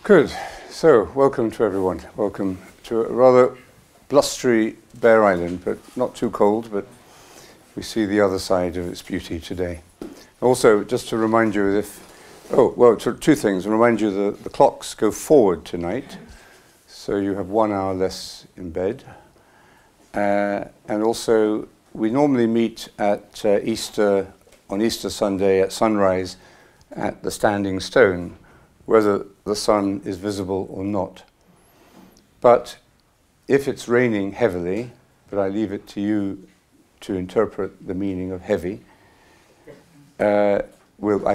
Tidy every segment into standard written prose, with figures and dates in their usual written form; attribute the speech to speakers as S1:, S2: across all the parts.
S1: Good. So, welcome to everyone. Welcome to a rather blustery Bere Island, but not too cold, but we see the other side of its beauty today. Also, just to remind you, two things. Remind you that the clocks go forward tonight, so you have 1 hour less in bed. And also, we normally meet at Easter, on Easter Sunday at sunrise at the Standing Stone, whether the sun is visible or not. But if it's raining heavily, but I leave it to you to interpret the meaning of heavy, I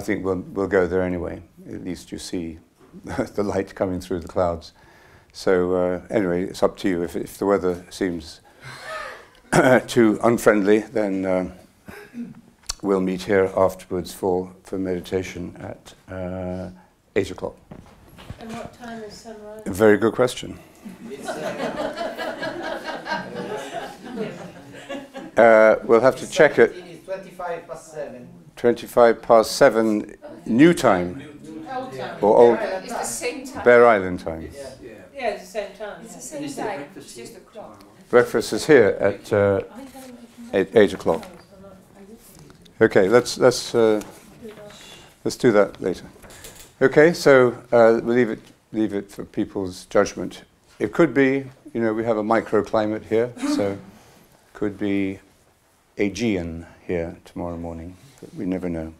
S1: think we'll go there anyway. At least you see the light coming through the clouds. So anyway, it's up to you. If the weather seems too unfriendly, then we'll meet here afterwards for meditation at 8 o'clock.
S2: And what time is sunrise?
S1: A very good question. We'll have to check it.
S3: It's 25 past 7.
S1: 25 past 7 new time.
S2: Old time.
S1: Or old
S2: It's the same time.
S1: Bere Island time.
S2: Yeah, it's the same time.
S4: It's the same time, it's just a clock.
S1: Breakfast is here at 8 o'clock. Okay, let's do that later. Okay, so we'll leave it for people's judgment. It could be, we have a microclimate here, so it could be Aegean here tomorrow morning, but we never know.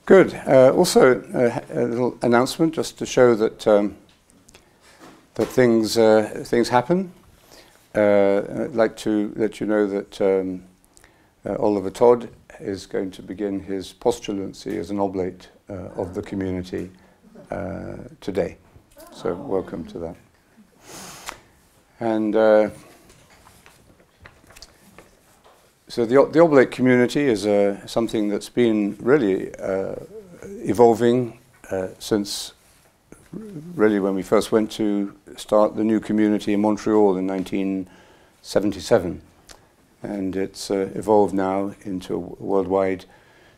S1: Good. Also, a little announcement just to show that that things happen. I'd like to let you know that Oliver Todd is going to begin his postulancy as an oblate of the community today. So welcome to that. And so the oblate community is something that's been really evolving since really when we first went to start the new community in Montreal in 1977. And it's evolved now into a worldwide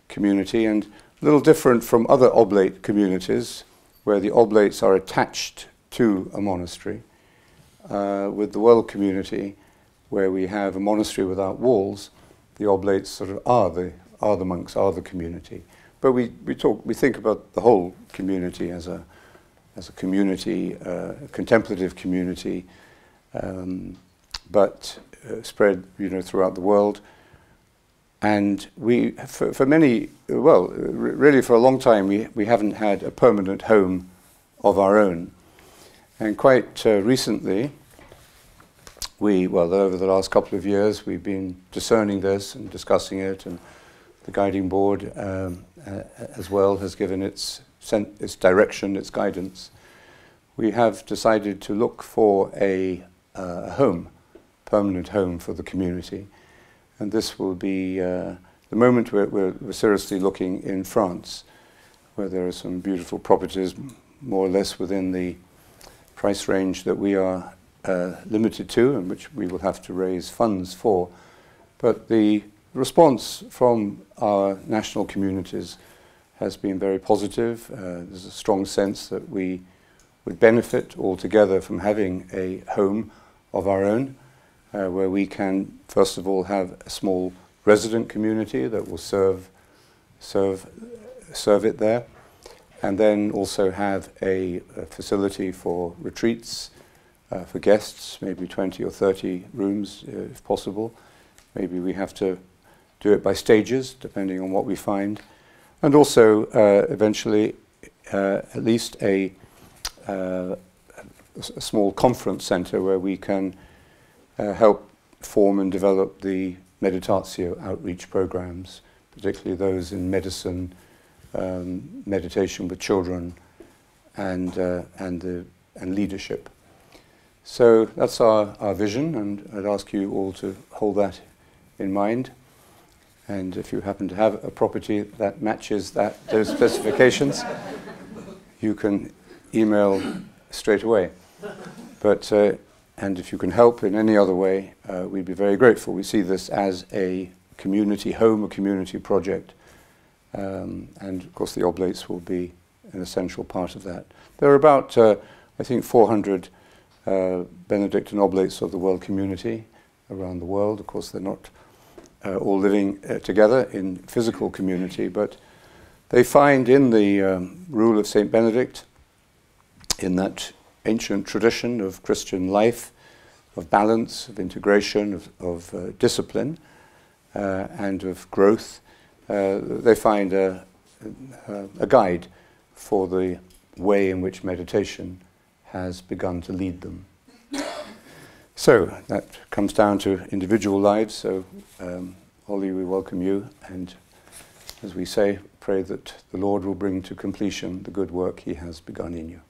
S1: community, and a little different from other oblate communities where the oblates are attached to a monastery. With the world community, where we have a monastery without walls, the oblates sort of are the monks, are the community. But we think about the whole community as a community, a contemplative community, but spread throughout the world. And we, for many, really for a long time, we haven't had a permanent home of our own. And quite recently, over the last couple of years, we've been discerning this and discussing it, and the guiding board as well has given its direction, its guidance. We have decided to look for a home, permanent home for the community. And this will be the moment we're seriously looking in France, where there are some beautiful properties, more or less within the price range that we are limited to, and which we will have to raise funds for. But the response from our national communities has been very positive. There's a strong sense that we would benefit altogether from having a home of our own, where we can, first of all, have a small resident community that will serve it there, and then also have a facility for retreats, for guests, maybe 20 or 30 rooms if possible. Maybe we have to do it by stages, depending on what we find. And also, eventually, at least a small conference center where we can help form and develop the meditatio outreach programs, particularly those in medicine, meditation with children, and leadership. So that's our vision, and I'd ask you all to hold that in mind. And if you happen to have a property that matches those specifications, you can email straight away. But and if you can help in any other way, we'd be very grateful. We see this as a community home, a community project, and of course the oblates will be an essential part of that. There are about, I think, 400 Benedictine Oblates of the world community around the world. Of course, they're not all living together in physical community, but they find in the rule of Saint Benedict, in that ancient tradition of Christian life, of balance, of integration, of discipline, and of growth, they find a guide for the way in which meditation has begun to lead them. So that comes down to individual lives. So Holly, we welcome you, and as we say, pray that the Lord will bring to completion the good work he has begun in you.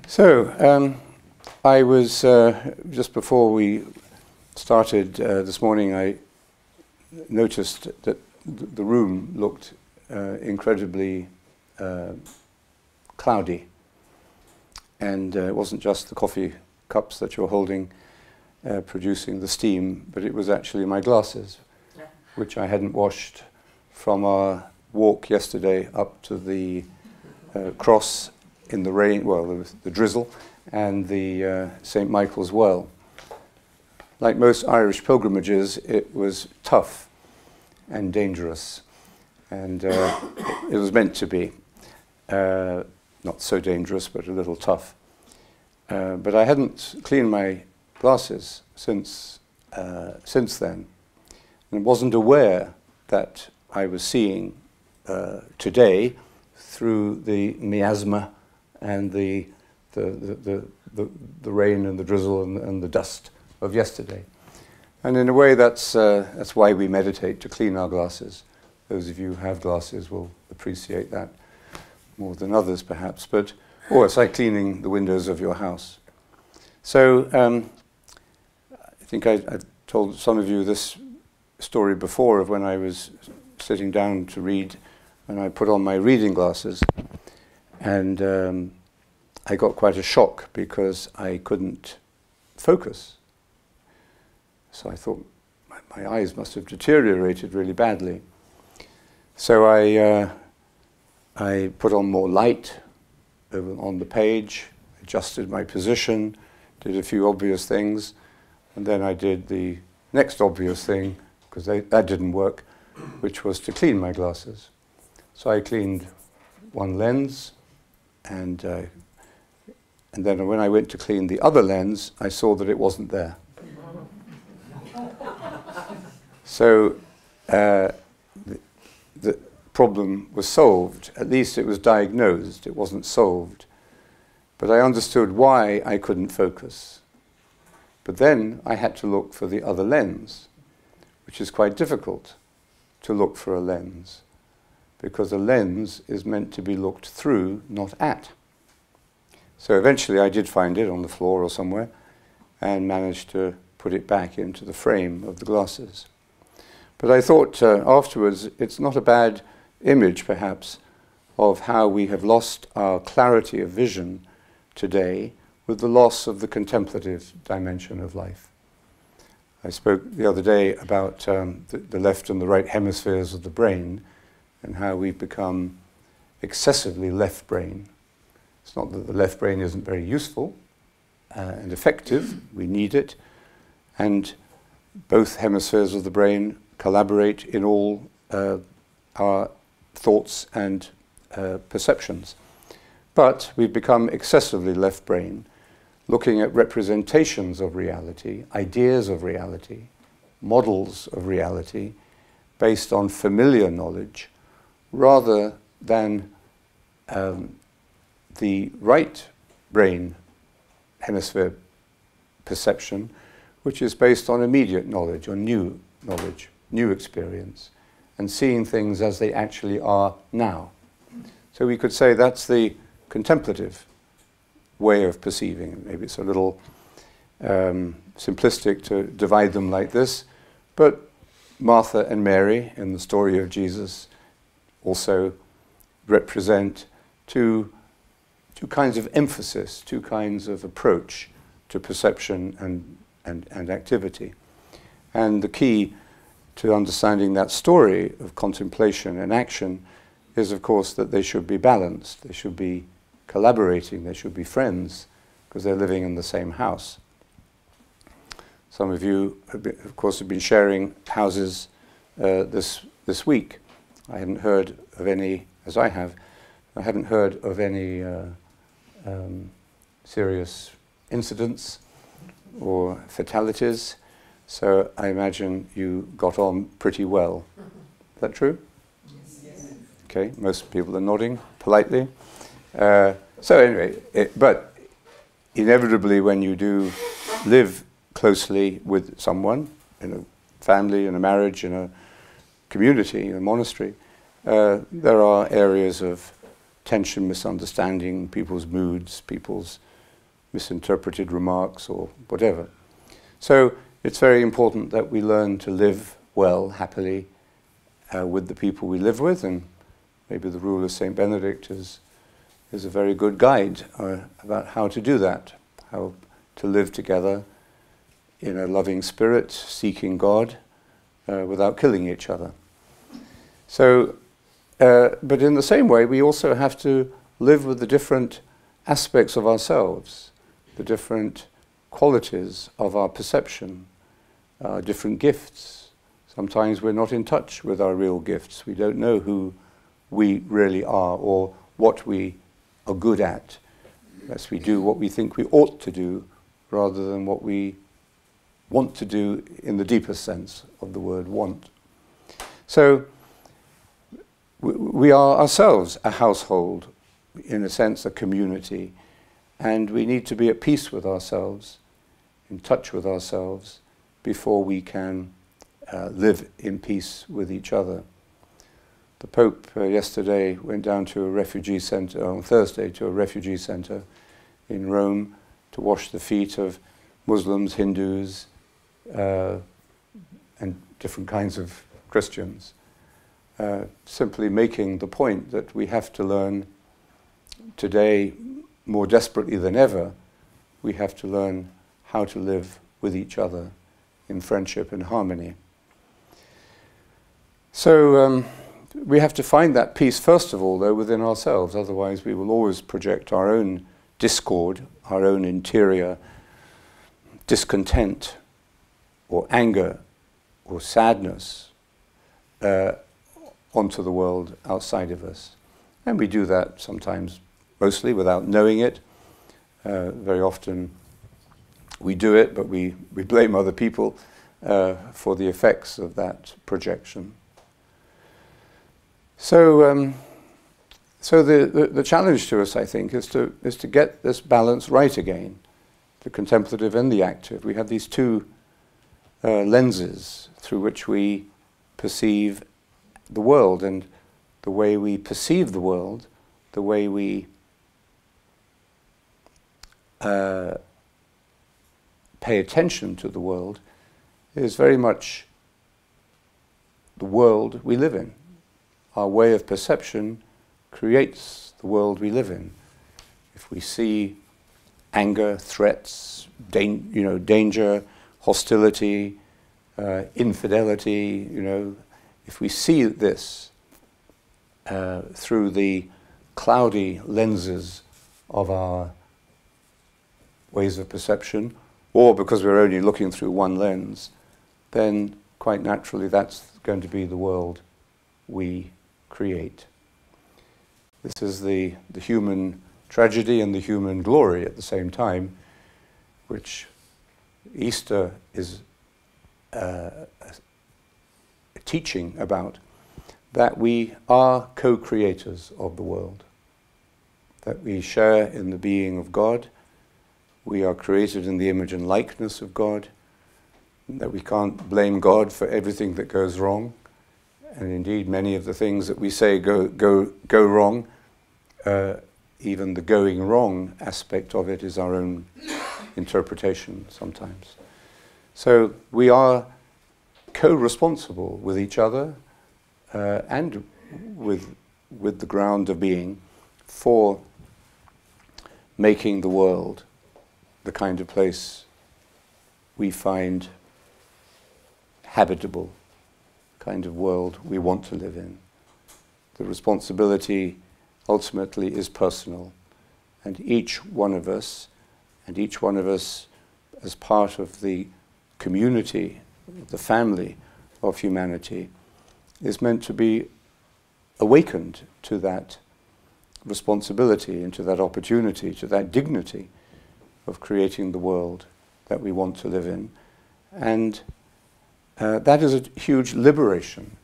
S1: So I was, just before we started this morning, I noticed that the room looked incredibly cloudy. And it wasn't just the coffee cups that you're holding producing the steam, but it was actually my glasses, which I hadn't washed from our walk yesterday up to the cross in the rain, well, there was the drizzle, and the St. Michael's Well. Like most Irish pilgrimages, it was tough and dangerous, and it was meant to be. Not so dangerous, but a little tough. But I hadn't cleaned my glasses since then, and wasn't aware that I was seeing today through the miasma and the rain and the drizzle and the dust of yesterday. And in a way, that's why we meditate, to clean our glasses. Those of you who have glasses will appreciate that more than others, perhaps. But or it's like cleaning the windows of your house. So I think I've told some of you this story before of when I was sitting down to read, and I put on my reading glasses, and I got quite a shock because I couldn't focus. So I thought my eyes must have deteriorated really badly. So I put on more light on the page, adjusted my position, did a few obvious things, and then I did the next obvious thing, because that didn't work, which was to clean my glasses. So I cleaned one lens, and then when I went to clean the other lens, I saw that it wasn't there. So the problem was solved. At least it was diagnosed. It wasn't solved. But I understood why I couldn't focus. But then I had to look for the other lens, which is quite difficult to look for a lens, because a lens is meant to be looked through, not at. So eventually I did find it on the floor or somewhere and managed to put it back into the frame of the glasses. But I thought afterwards, it's not a bad image, perhaps, of how we have lost our clarity of vision today with the loss of the contemplative dimension of life. I spoke the other day about the left and the right hemispheres of the brain and how we've become excessively left brain. It's not that the left brain isn't very useful and effective, we need it, and both hemispheres of the brain collaborate in all our thoughts and perceptions. But we've become excessively left brain, looking at representations of reality, ideas of reality, models of reality, based on familiar knowledge, rather than the right brain hemisphere perception, which is based on immediate knowledge, or new knowledge, new experience, and seeing things as they actually are now. So we could say that's the contemplative way of perceiving. Maybe it's a little simplistic to divide them like this, but Martha and Mary in the story of Jesus also represent two kinds of emphasis, two kinds of approach to perception and activity. And the key to understanding that story of contemplation and action is, of course, that they should be balanced. They should be collaborating. They should be friends because they're living in the same house. Some of you, of course, have been sharing houses this week. I hadn't heard of any, as I have, I haven't heard of any serious incidents or fatalities, so I imagine you got on pretty well. Is that true? Yes. Okay, most people are nodding politely. So anyway, but inevitably when you do live closely with someone, in a family, in a marriage, in a community, in a monastery, there are areas of tension, misunderstanding, people's moods, people's misinterpreted remarks or whatever. So it's very important that we learn to live well, happily, with the people we live with, and maybe the rule of St. Benedict is a very good guide about how to do that, how to live together in a loving spirit, seeking God, without killing each other. So, but in the same way, we also have to live with the different aspects of ourselves, the different qualities of our perception, different gifts. Sometimes we're not in touch with our real gifts. We don't know who we really are or what we are good at. Unless we do what we think we ought to do rather than what we want to do in the deepest sense of the word want. So we are ourselves a household, in a sense a community, and we need to be at peace with ourselves, in touch with ourselves, before we can live in peace with each other. The Pope yesterday went down to a refugee center, on Thursday, to a refugee center in Rome to wash the feet of Muslims, Hindus, and different kinds of Christians, simply making the point that we have to learn today, more desperately than ever, we have to learn how to live with each other in friendship and harmony. So we have to find that peace, first of all, though, within ourselves. Otherwise, we will always project our own discord, our own interior discontent, or anger, or sadness onto the world outside of us. And we do that sometimes, mostly without knowing it. Very often we do it, but we blame other people for the effects of that projection. So, so the challenge to us, I think, is to get this balance right again, the contemplative and the active. We have these two lenses through which we perceive the world, and the way we perceive the world, the way we pay attention to the world, is very much the world we live in. Our way of perception creates the world we live in. If we see anger, threats, danger, hostility, infidelity, if we see this through the cloudy lenses of our ways of perception, or because we're only looking through one lens, then quite naturally that's going to be the world we create. This is the human tragedy and the human glory at the same time, which Easter is teaching about, that we are co-creators of the world, that we share in the being of God, we are created in the image and likeness of God, that we can't blame God for everything that goes wrong, and indeed many of the things that we say go wrong, even the going wrong aspect of it is our own interpretation sometimes. So we are co-responsible with each other and with the ground of being for making the world the kind of place we find habitable, kind of world we want to live in. the responsibility ultimately is personal. And each one of us as part of the community, the family of humanity, is meant to be awakened to that responsibility and to that opportunity, to that dignity of creating the world that we want to live in. And that is a huge liberation.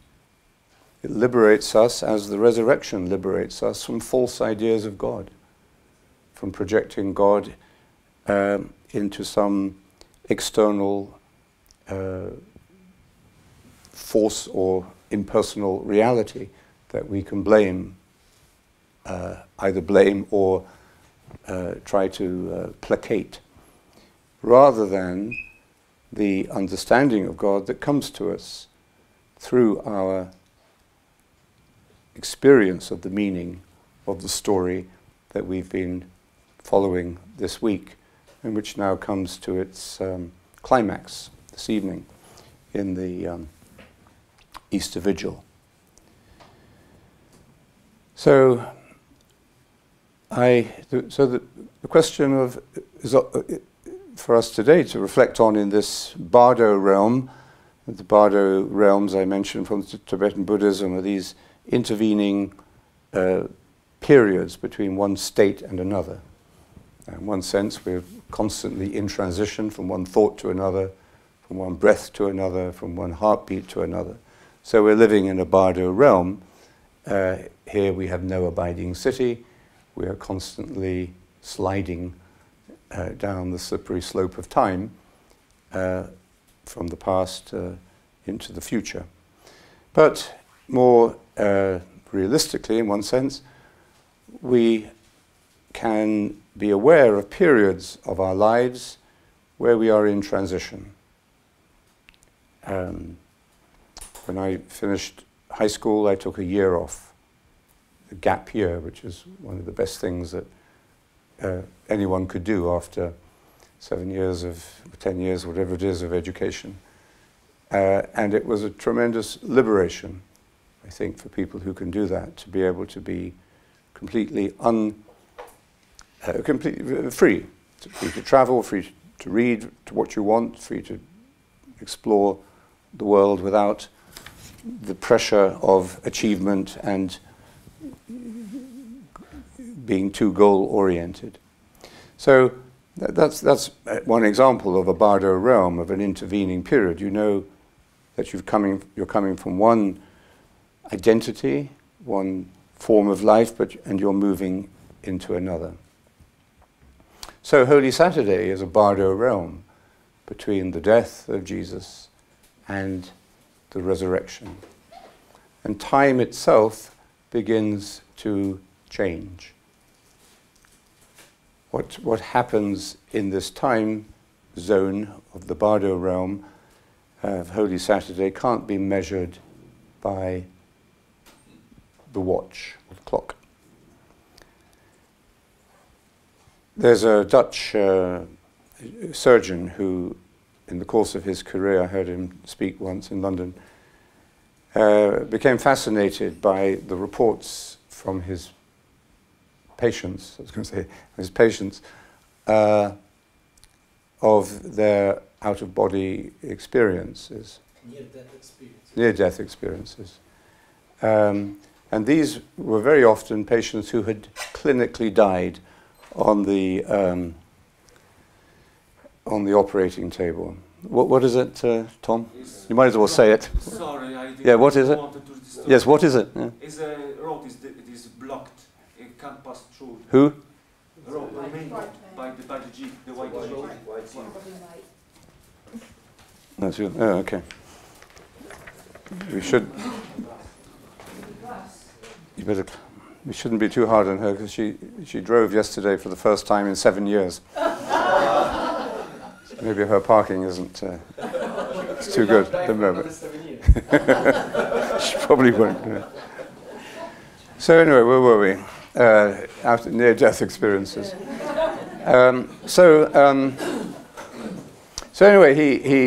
S1: It liberates us as the resurrection liberates us from false ideas of God, from projecting God into some external force or impersonal reality that we can blame, either blame or try to placate, rather than the understanding of God that comes to us through our experience of the meaning of the story that we've been following this week, and which now comes to its climax this evening in the Easter Vigil. So, the question of is for us today to reflect on in this Bardo realm. The Bardo realms I mentioned from Tibetan Buddhism are these intervening periods between one state and another. In one sense, we're constantly in transition from one thought to another, from one breath to another, from one heartbeat to another. So we're living in a Bardo realm. Here we have no abiding city. We are constantly sliding down the slippery slope of time from the past into the future. But more realistically, in one sense, we can be aware of periods of our lives where we are in transition. When I finished high school, I took a year off, a gap year, which is one of the best things that anyone could do after 7 years of 10 years, whatever it is, of education. And it was a tremendous liberation, I think, for people who can do that, to be able to be completely completely free to travel, free to read to what you want, free to explore the world without the pressure of achievement and being too goal-oriented. So that's one example of a Bardo realm, of an intervening period. You know that you're coming from one identity, one form of life, and you're moving into another. So Holy Saturday is a Bardo realm between the death of Jesus and the resurrection. And time itself begins to change. What happens in this time zone of the Bardo realm of Holy Saturday can't be measured by the watch or the clock. There's a Dutch surgeon who, in the course of his career, I heard him speak once in London, became fascinated by the reports from his patients, of their out-of-body experiences. Near-death experiences. And these were very often patients who had clinically died on the operating table. What is it, Tom? You might as well say it.
S3: Sorry, I didn't.
S1: Yeah, what is it? Yes, what is it? Yeah.
S3: Is a road is blocked. It can't pass through.
S1: Who?
S3: The road remained by the jeep, the white jeep.
S1: That's you. Oh, okay. We should. We shouldn't be too hard on her, because she drove yesterday for the first time in 7 years. Maybe her parking isn't it's too good at the moment. She probably won't. Yeah. So anyway, where were we? After near-death experiences. So anyway,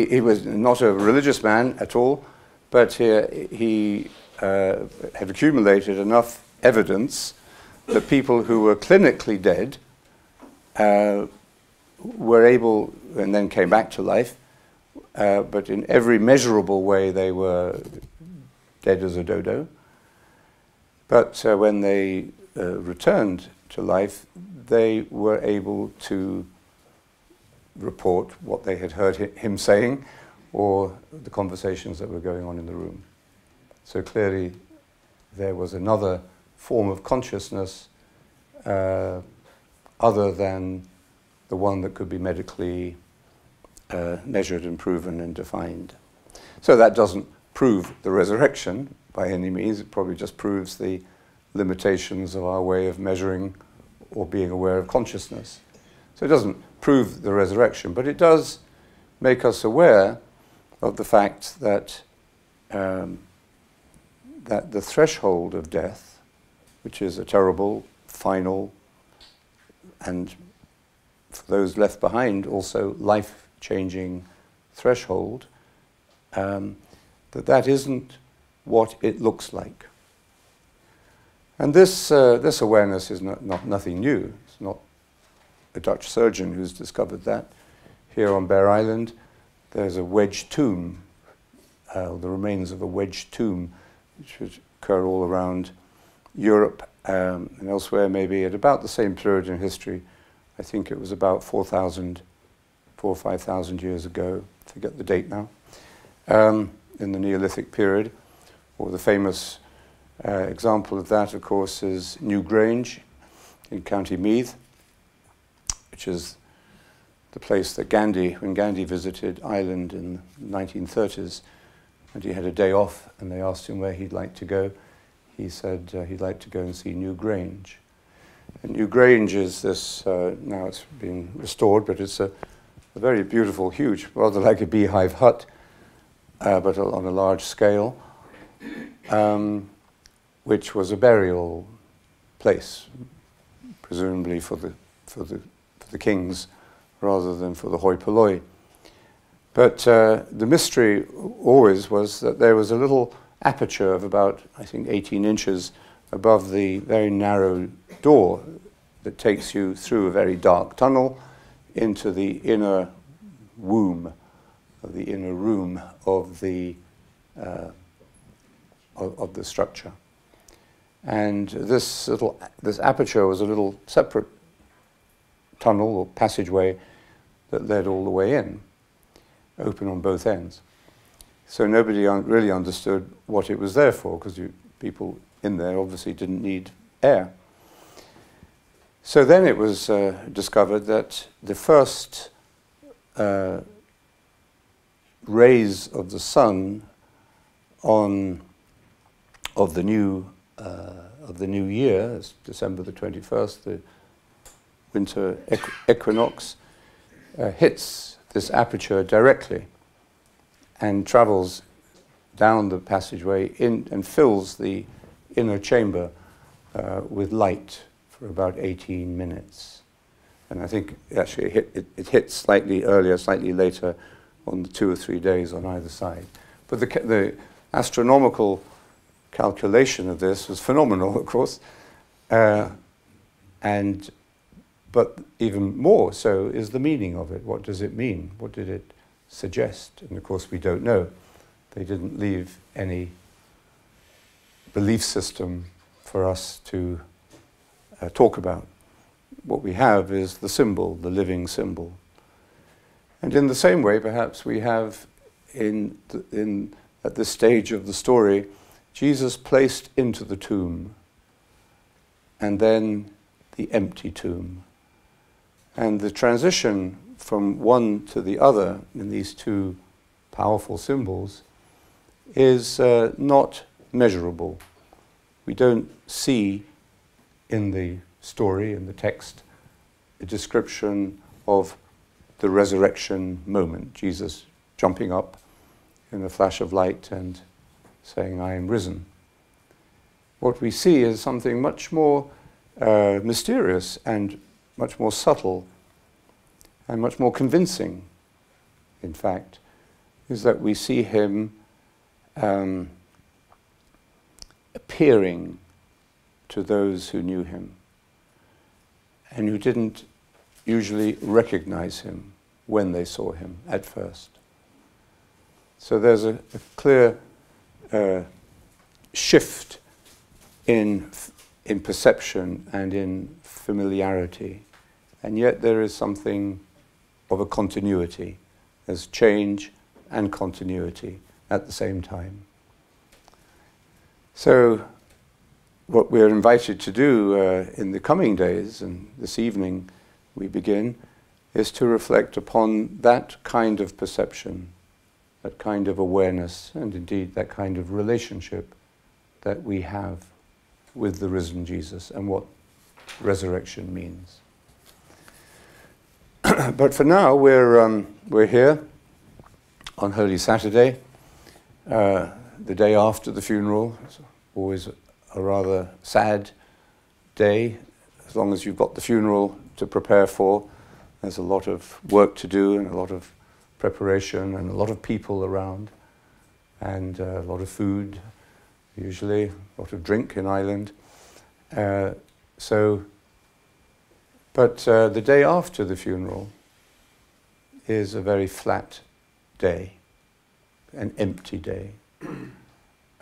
S1: he was not a religious man at all, but he had accumulated enough evidence that people who were clinically dead were able, and then came back to life, but in every measurable way they were dead as a dodo. But when they returned to life, they were able to report what they had heard him saying or the conversations that were going on in the room. So clearly there was another form of consciousness other than the one that could be medically measured and proven and defined. So that doesn't prove the resurrection by any means. It probably just proves the limitations of our way of measuring or being aware of consciousness. So it doesn't prove the resurrection, but it does make us aware of the fact that that the threshold of death, which is a terrible, final, and for those left behind also life-changing threshold, that isn't what it looks like. And this awareness is nothing new. It's not a Dutch surgeon who's discovered that. Here on Bere Island, there's a wedge tomb, the remains of a wedge tomb, which would occur all around Europe and elsewhere, maybe at about the same period in history. I think it was about 4,000 or 5,000 years ago, I forget the date now, in the Neolithic period. Or the famous example of that, of course, is Newgrange in County Meath, which is the place that when Gandhi visited Ireland in the 1930s, and he had a day off, and they asked him where he'd like to go. He said he'd like to go and see Newgrange. And Newgrange is this, now it's been restored, but it's a very beautiful, huge, rather like a beehive hut, but on a large scale, which was a burial place, presumably for the kings rather than for the hoi polloi. But the mystery always was that there was a little aperture of about, I think, 18 inches above the very narrow door that takes you through a very dark tunnel into the inner womb, of the inner room of the structure. And this aperture was a little separate tunnel or passageway that led all the way in, open on both ends. So nobody really understood what it was there for, because people in there obviously didn't need air. So then it was discovered that the first rays of the sun of the new year, it's December the 21st, the winter equinox, hits this aperture directly and travels down the passageway in and fills the inner chamber with light for about 18 minutes. And I think actually it hit slightly earlier, slightly later on the 2 or 3 days on either side. But the astronomical calculation of this was phenomenal, of course, but even more so is the meaning of it. What does it mean? What did it suggest? And of course we don't know. They didn't leave any belief system for us to talk about. What we have is the symbol, the living symbol. And in the same way, perhaps we have at this stage of the story, Jesus placed into the tomb, and then the empty tomb. And the transition from one to the other in these two powerful symbols is not measurable. We don't see in the story, in the text, a description of the resurrection moment, Jesus jumping up in a flash of light and saying, "I am risen." What we see is something much more mysterious and much more subtle and much more convincing, in fact, is that we see him appearing to those who knew him and who didn't usually recognize him when they saw him at first. So there's a clear shift in perception and in familiarity, and yet there is something of a continuity. There's change and continuity at the same time. So what we're invited to do in the coming days, and this evening we begin, is to reflect upon that kind of perception, that kind of awareness, and indeed that kind of relationship that we have with the risen Jesus and what resurrection means. But for now, we're here on Holy Saturday, the day after the funeral. It's always a rather sad day, as long as you've got the funeral to prepare for. There's a lot of work to do and a lot of preparation and a lot of people around and a lot of food, usually, a lot of drink in Ireland. But the day after the funeral is a very flat day, an empty day,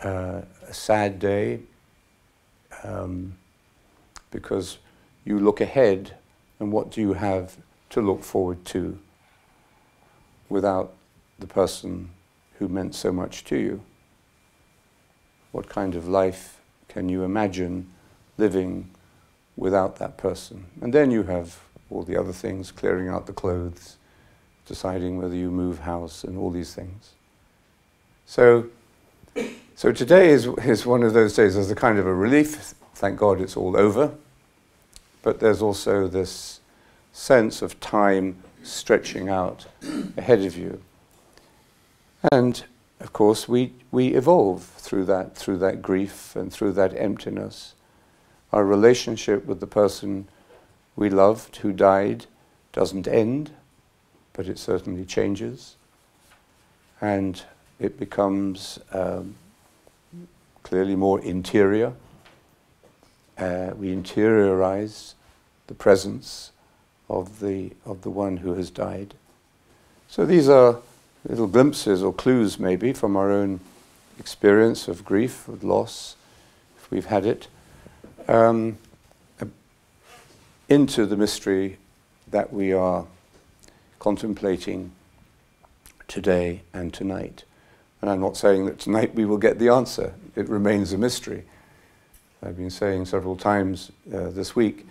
S1: a sad day, because you look ahead and what do you have to look forward to without the person who meant so much to you? What kind of life can you imagine living without that person? And then you have all the other things, clearing out the clothes, deciding whether you move house and all these things. So today is one of those days. There's a kind of a relief. Thank God it's all over. But there's also this sense of time stretching out ahead of you. And of course we evolve through that grief and through that emptiness. Our relationship with the person we loved who died doesn't end, but it certainly changes. And it becomes clearly more interior. We interiorize the presence of the one who has died. So these are little glimpses or clues maybe from our own experience of grief, of loss, if we've had it, into the mystery that we are contemplating today and tonight. And I'm not saying that tonight we will get the answer. It remains a mystery. I've been saying several times this week,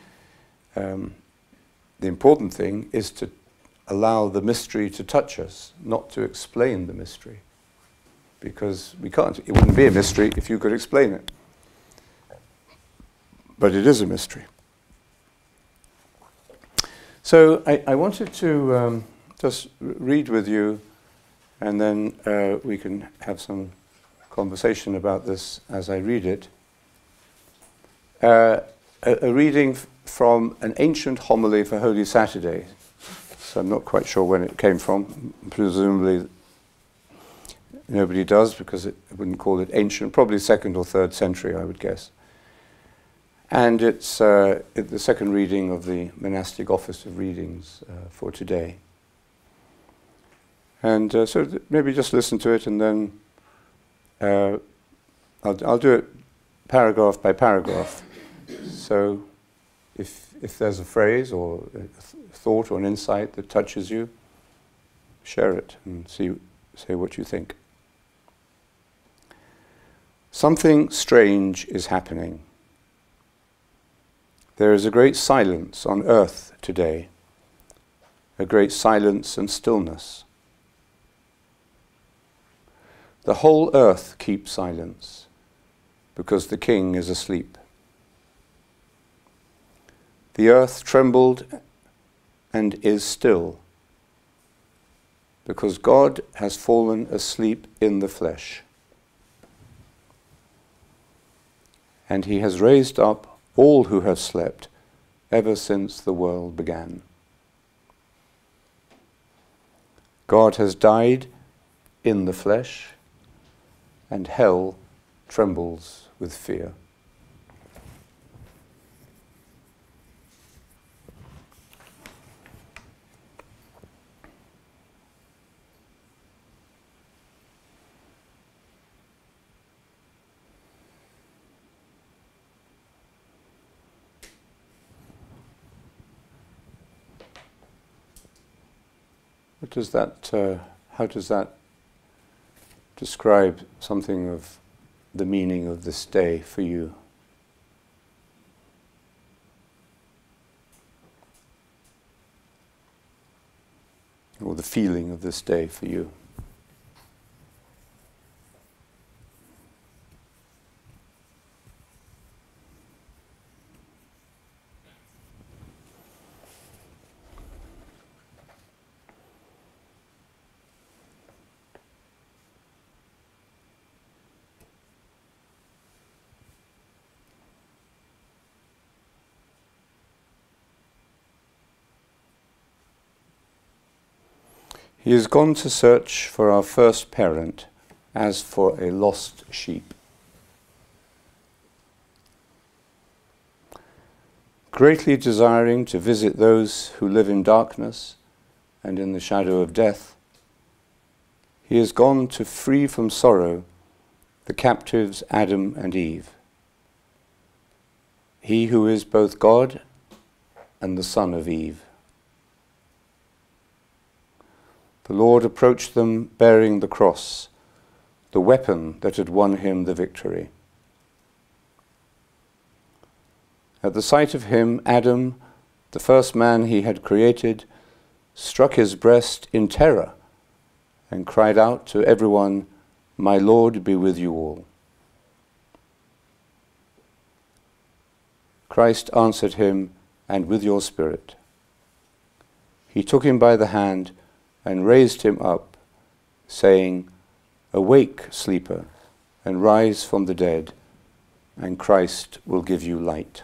S1: the important thing is to allow the mystery to touch us, not to explain the mystery. Because we can't. It wouldn't be a mystery if you could explain it. But it is a mystery. So I wanted to just read with you, and then we can have some conversation about this as I read it. A reading from an ancient homily for Holy Saturday. So I'm not quite sure when it came from. Presumably nobody does, because it wouldn't call it ancient. Probably 2nd or 3rd century, I would guess. And it's the second reading of the monastic office of readings for today. And so maybe just listen to it, and then I'll do it paragraph by paragraph. So if there's a phrase or a thought or an insight that touches you, share it and say what you think. Something strange is happening. There is a great silence on earth today, a great silence and stillness. The whole earth keeps silence because the King is asleep. The earth trembled and is still because God has fallen asleep in the flesh. And he has raised up all who have slept ever since the world began. God has died in the flesh, and hell trembles with fear. What does that, how does that describe something of the meaning of this day for you? Or the feeling of this day for you? He has gone to search for our first parent as for a lost sheep. Greatly desiring to visit those who live in darkness and in the shadow of death, he has gone to free from sorrow the captives Adam and Eve. He who is both God and the son of Eve. The Lord approached them bearing the cross, the weapon that had won him the victory. At the sight of him, Adam, the first man he had created, struck his breast in terror and cried out to everyone, "My Lord be with you all." Christ answered him, "And with your spirit." He took him by the hand and raised him up, saying, "Awake, sleeper, and rise from the dead, and Christ will give you light."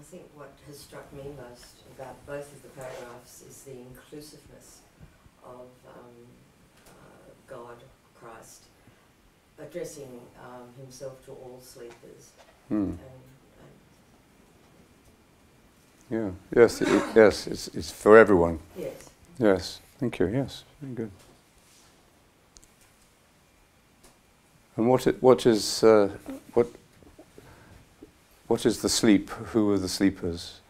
S5: I think what has struck me most about both of the paragraphs is the inclusiveness of God, Christ, addressing himself to all sleepers.
S1: Yeah. Yes. Yes. It's for everyone.
S5: Yes.
S1: Yes. Thank you. Yes. Very good. And what is the sleep? Who are the sleepers?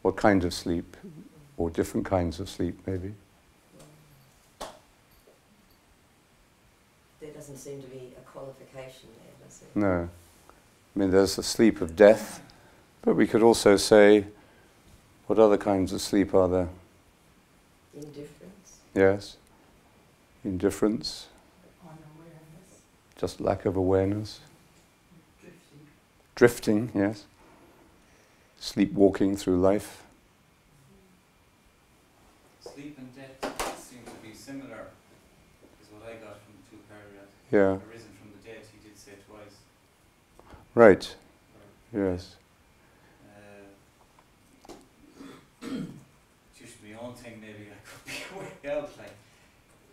S1: What kind of sleep, or different kinds of sleep, maybe?
S5: There doesn't seem to be a qualification there, does it?
S1: No. I mean, there's the sleep of death, but we could also say, what other kinds of sleep are there?
S5: Indifference.
S1: Yes. Indifference.
S4: Unawareness.
S1: Just lack of awareness.
S4: Drifting.
S1: Drifting, yes. Sleepwalking through life.
S3: Sleep and death seem to be similar, is what I got from the two paragraphs.
S1: Yeah.
S3: Arisen from the dead, he did say twice.
S1: Right. Yes.
S3: Just my own thing, maybe I could be way out. Like,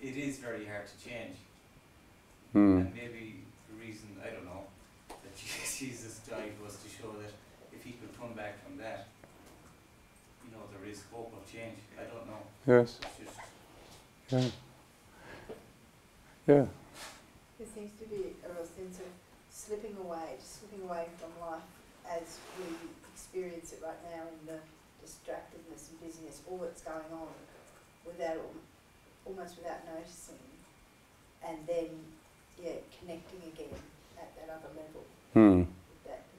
S3: it is very hard to change, and maybe the reason, I don't know, that Jesus died was to show that if he could come back from that, you know, there is hope of change. I don't know.
S1: Yes.
S3: It's just
S1: Yeah. Yeah.
S6: There seems to be a real sense of slipping away from life as we experience it right now in the distractedness and busyness, all that's going on, almost without noticing, and then connecting again at that other level with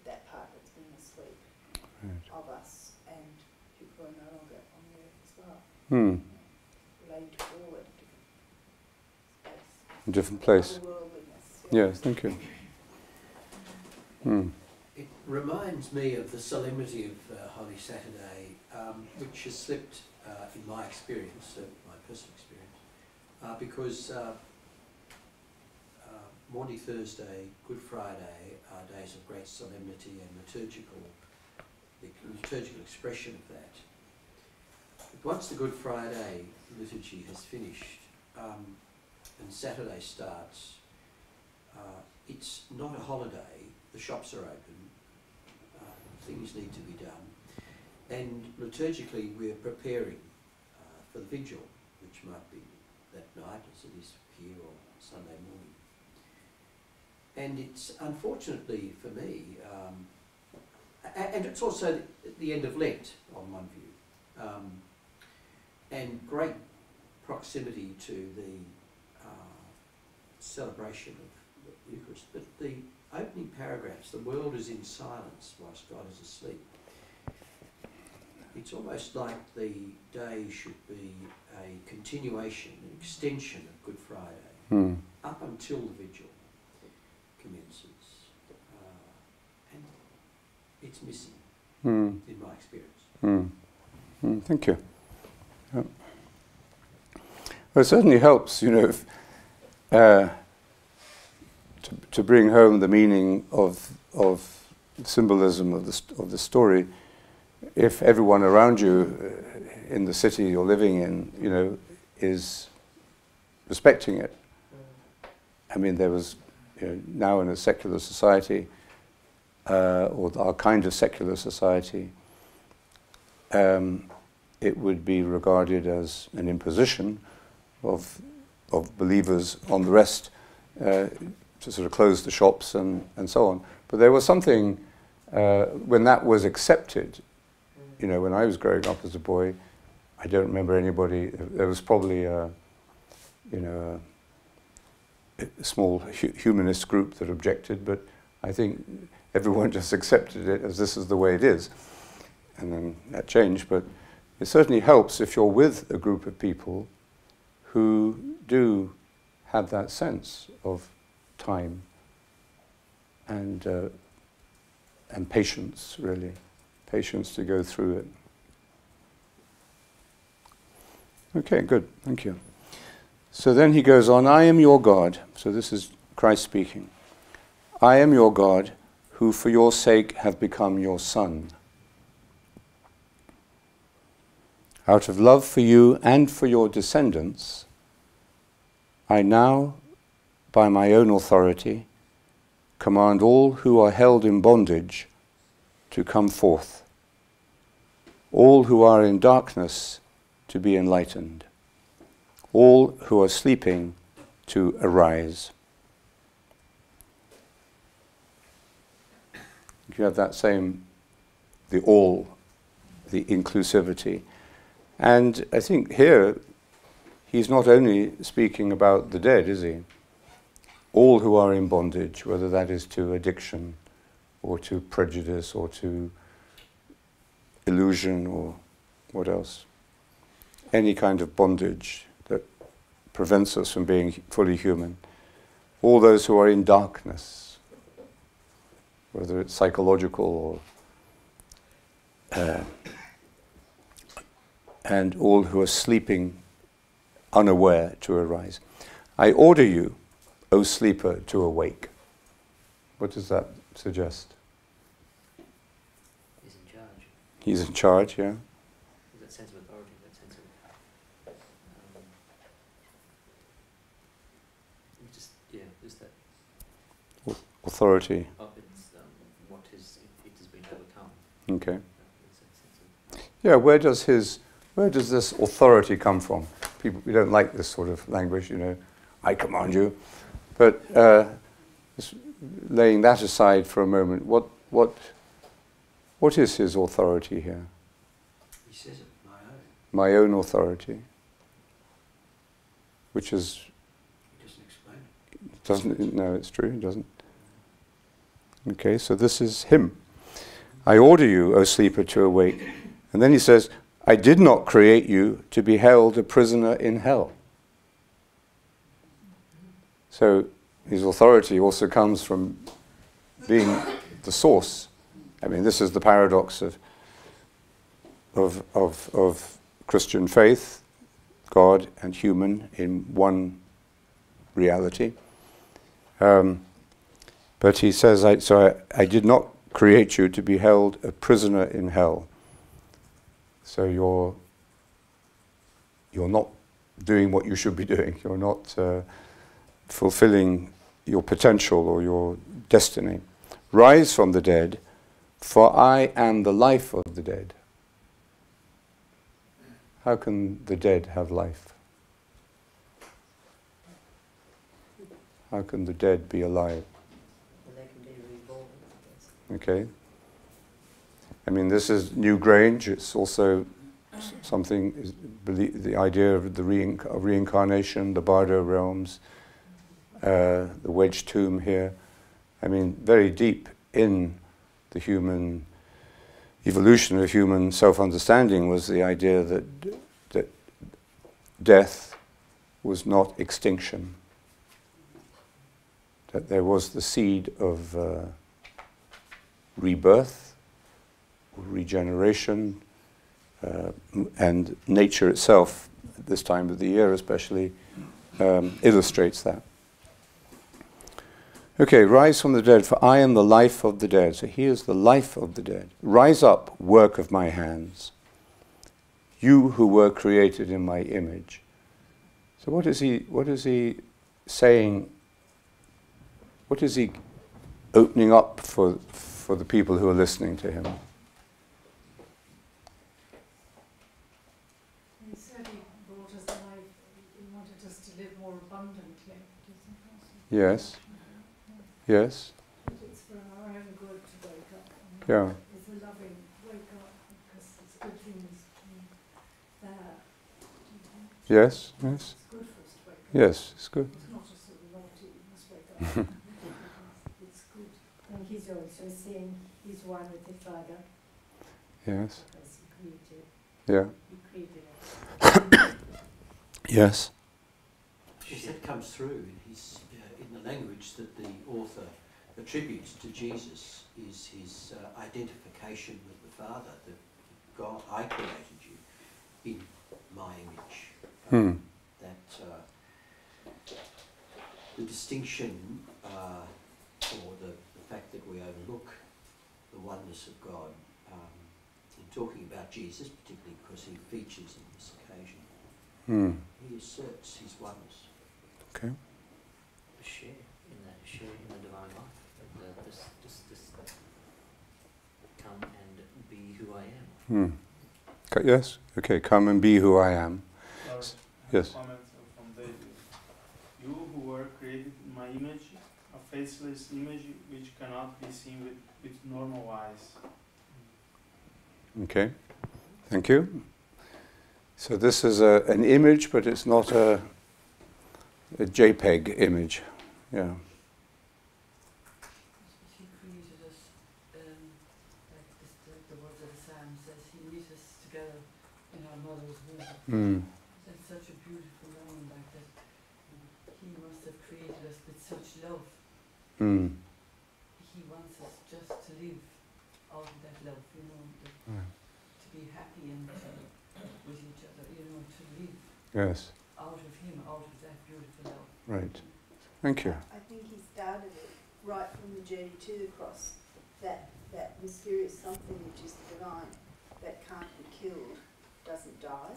S6: that part that's been asleep of us and people who are no longer on the earth as well. Relating to all in a different
S1: Different place.
S6: space. Otherworldliness.
S1: Yes, thank you.
S7: It reminds me of the solemnity of Holy Saturday, which has slipped in my experience, my personal experience, because Maundy Thursday, Good Friday are days of great solemnity and liturgical expression of that. once the Good Friday liturgy has finished and Saturday starts, it's not a holiday. The shops are open. Things need to be done. And liturgically we're preparing for the vigil, which might be that night as it is here or Sunday morning. And it's unfortunately for me, and it's also the end of Lent on one view, and great proximity to the celebration of the Eucharist. But the opening paragraphs, the world is in silence whilst God is asleep. It's almost like the day should be a continuation, an extension of Good Friday, up until the vigil commences. And it's missing, in my experience.
S1: Thank you. Yep. Well, it certainly helps, you know, if, to bring home the meaning of symbolism of the story. If everyone around you in the city you're living in, you know, is respecting it. I mean, there was, you know, now in a secular society, or our kind of secular society, it would be regarded as an imposition of believers on the rest to sort of close the shops and so on. But there was something, when that was accepted, you know, when I was growing up as a boy, I don't remember anybody, there was probably a small humanist group that objected, but I think everyone just accepted it as this is the way it is. And then that changed, but it certainly helps if you're with a group of people who do have that sense of time and patience, really. Patience to go through it. Okay, good, thank you. So then he goes on, I am your God. So this is Christ speaking. I am your God, who for your sake have become your son. Out of love for you and for your descendants, I now, by my own authority, command all who are held in bondage to come forth, all who are in darkness to be enlightened, all who are sleeping to arise. You have that same, the all, the inclusivity. And I think here, he's not only speaking about the dead, is he? All who are in bondage, whether that is to addiction, or to prejudice, or to illusion, or what else? Any kind of bondage that prevents us from being fully human. All those who are in darkness, whether it's psychological or and all who are sleeping unaware to arise. I order you, O sleeper, to awake. What does that suggest?
S8: He's in charge.
S1: He's in charge, yeah.
S8: That sense of authority, that sense of just that
S1: authority.
S8: It's what is it has been overcome.
S1: Okay. Yeah, where does this authority come from? People, we don't like this sort of language, you know, I command you. But just laying that aside for a moment, what is his authority here?
S7: He says it, my own.
S1: My own authority, which is...
S7: He doesn't explain it.
S1: No, it's true, he doesn't. Okay, so this is him. I order you, O sleeper, to awake. And then he says, I did not create you to be held a prisoner in hell. So his authority also comes from being the source. I mean, this is the paradox of Christian faith, God and human in one reality. But he says, I did not create you to be held a prisoner in hell. So you're not doing what you should be doing. You're not fulfilling your potential or your destiny. Rise from the dead, for I am the life of the dead. How can the dead have life? How can the dead be alive?
S5: And they can be reborn, I guess.
S1: Okay. I mean, this is New Grange. It's also something, the idea of the reincarnation, the Bardo realms, the wedge tomb here. I mean, very deep in the human evolution of human self-understanding was the idea that death was not extinction, that there was the seed of rebirth, regeneration, and nature itself, at this time of the year especially, illustrates that. Okay, rise from the dead, for I am the life of the dead. So he is the life of the dead. Rise up, work of my hands, you who were created in my image. So what is he saying? What is he opening up for the people who are listening to him?
S4: He said he brought us life, he wanted us to live more abundantly.
S1: Yes. Yes.
S4: But it's for our own good to wake up.
S1: Yeah.
S4: It's a loving wake up because it's good things there.
S1: Yes. Yes.
S4: It's good for us to wake up.
S1: Yes. It's good.
S4: It's not just sort of naughty, you must wake up. It's good.
S5: And he's also saying he's one with the Father.
S1: Yes.
S5: Because he created,
S1: Yeah.
S5: he created us.
S1: Yes.
S7: Yes, that comes through in his in the language that the author attributes to Jesus is his identification with the Father, that God, I created you in my image. That the distinction or the fact that we overlook the oneness of God in talking about Jesus, particularly because he features in this occasion, he asserts his oneness.
S1: Okay.
S8: Share in the divine life. This come and be who I am.
S1: Yes. Okay. Come and be who I am. Yes.
S9: Comment from David. You who were created in my image, a faceless image which cannot be seen with normal eyes.
S1: Okay. Thank you. So this is an image, but it's not a JPEG image. Yeah.
S4: He created us, like the words of the Psalm says, he knit us together in our mother's womb. It's such a beautiful line like that. He must have created us with such love. He wants us just to live out of that love, to be happy and with each other, to live
S1: Yes.
S4: out of him, out of that beautiful love.
S1: Right. Thank you.
S6: I think he started it right from the journey to the cross, that mysterious something which is divine, that can't be killed, doesn't die.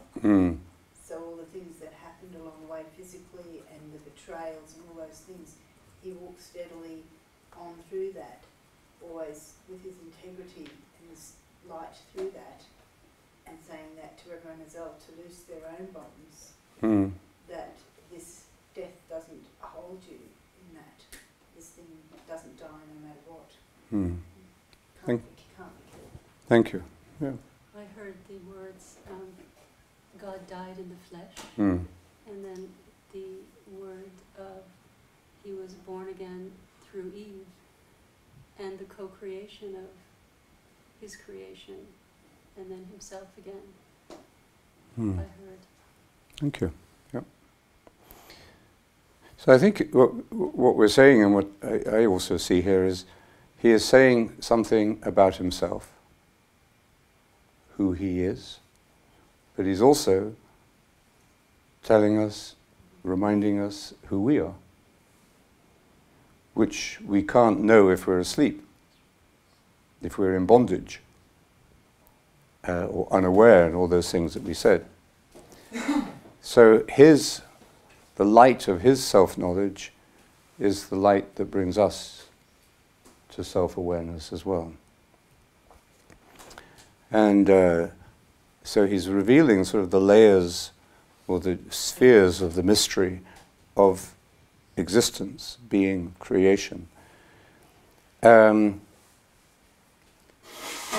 S6: So all the things that happened along the way physically and the betrayals and all those things, he walked steadily on through that, always with his integrity and his light through that, and saying that to everyone as well, to loose their own bonds, that this death doesn't hold you in that. This thing doesn't die no matter what. Can't be killed.
S1: Thank you. Yeah.
S10: I heard the words, God died in the flesh,
S1: Mm.
S10: and then the word of he was born again through Eve, and the co-creation of his creation, and then himself again.
S1: Mm.
S10: I heard.
S1: Thank you. Yeah. So I think what we're saying, and what I also see here, is he is saying something about himself, who he is, but he's also telling us, reminding us who we are, which we can't know if we're asleep, if we're in bondage, or unaware, and all those things that we said. So the light of his self-knowledge is the light that brings us to self-awareness as well. And so he's revealing sort of the layers or the spheres of the mystery of existence, being, creation.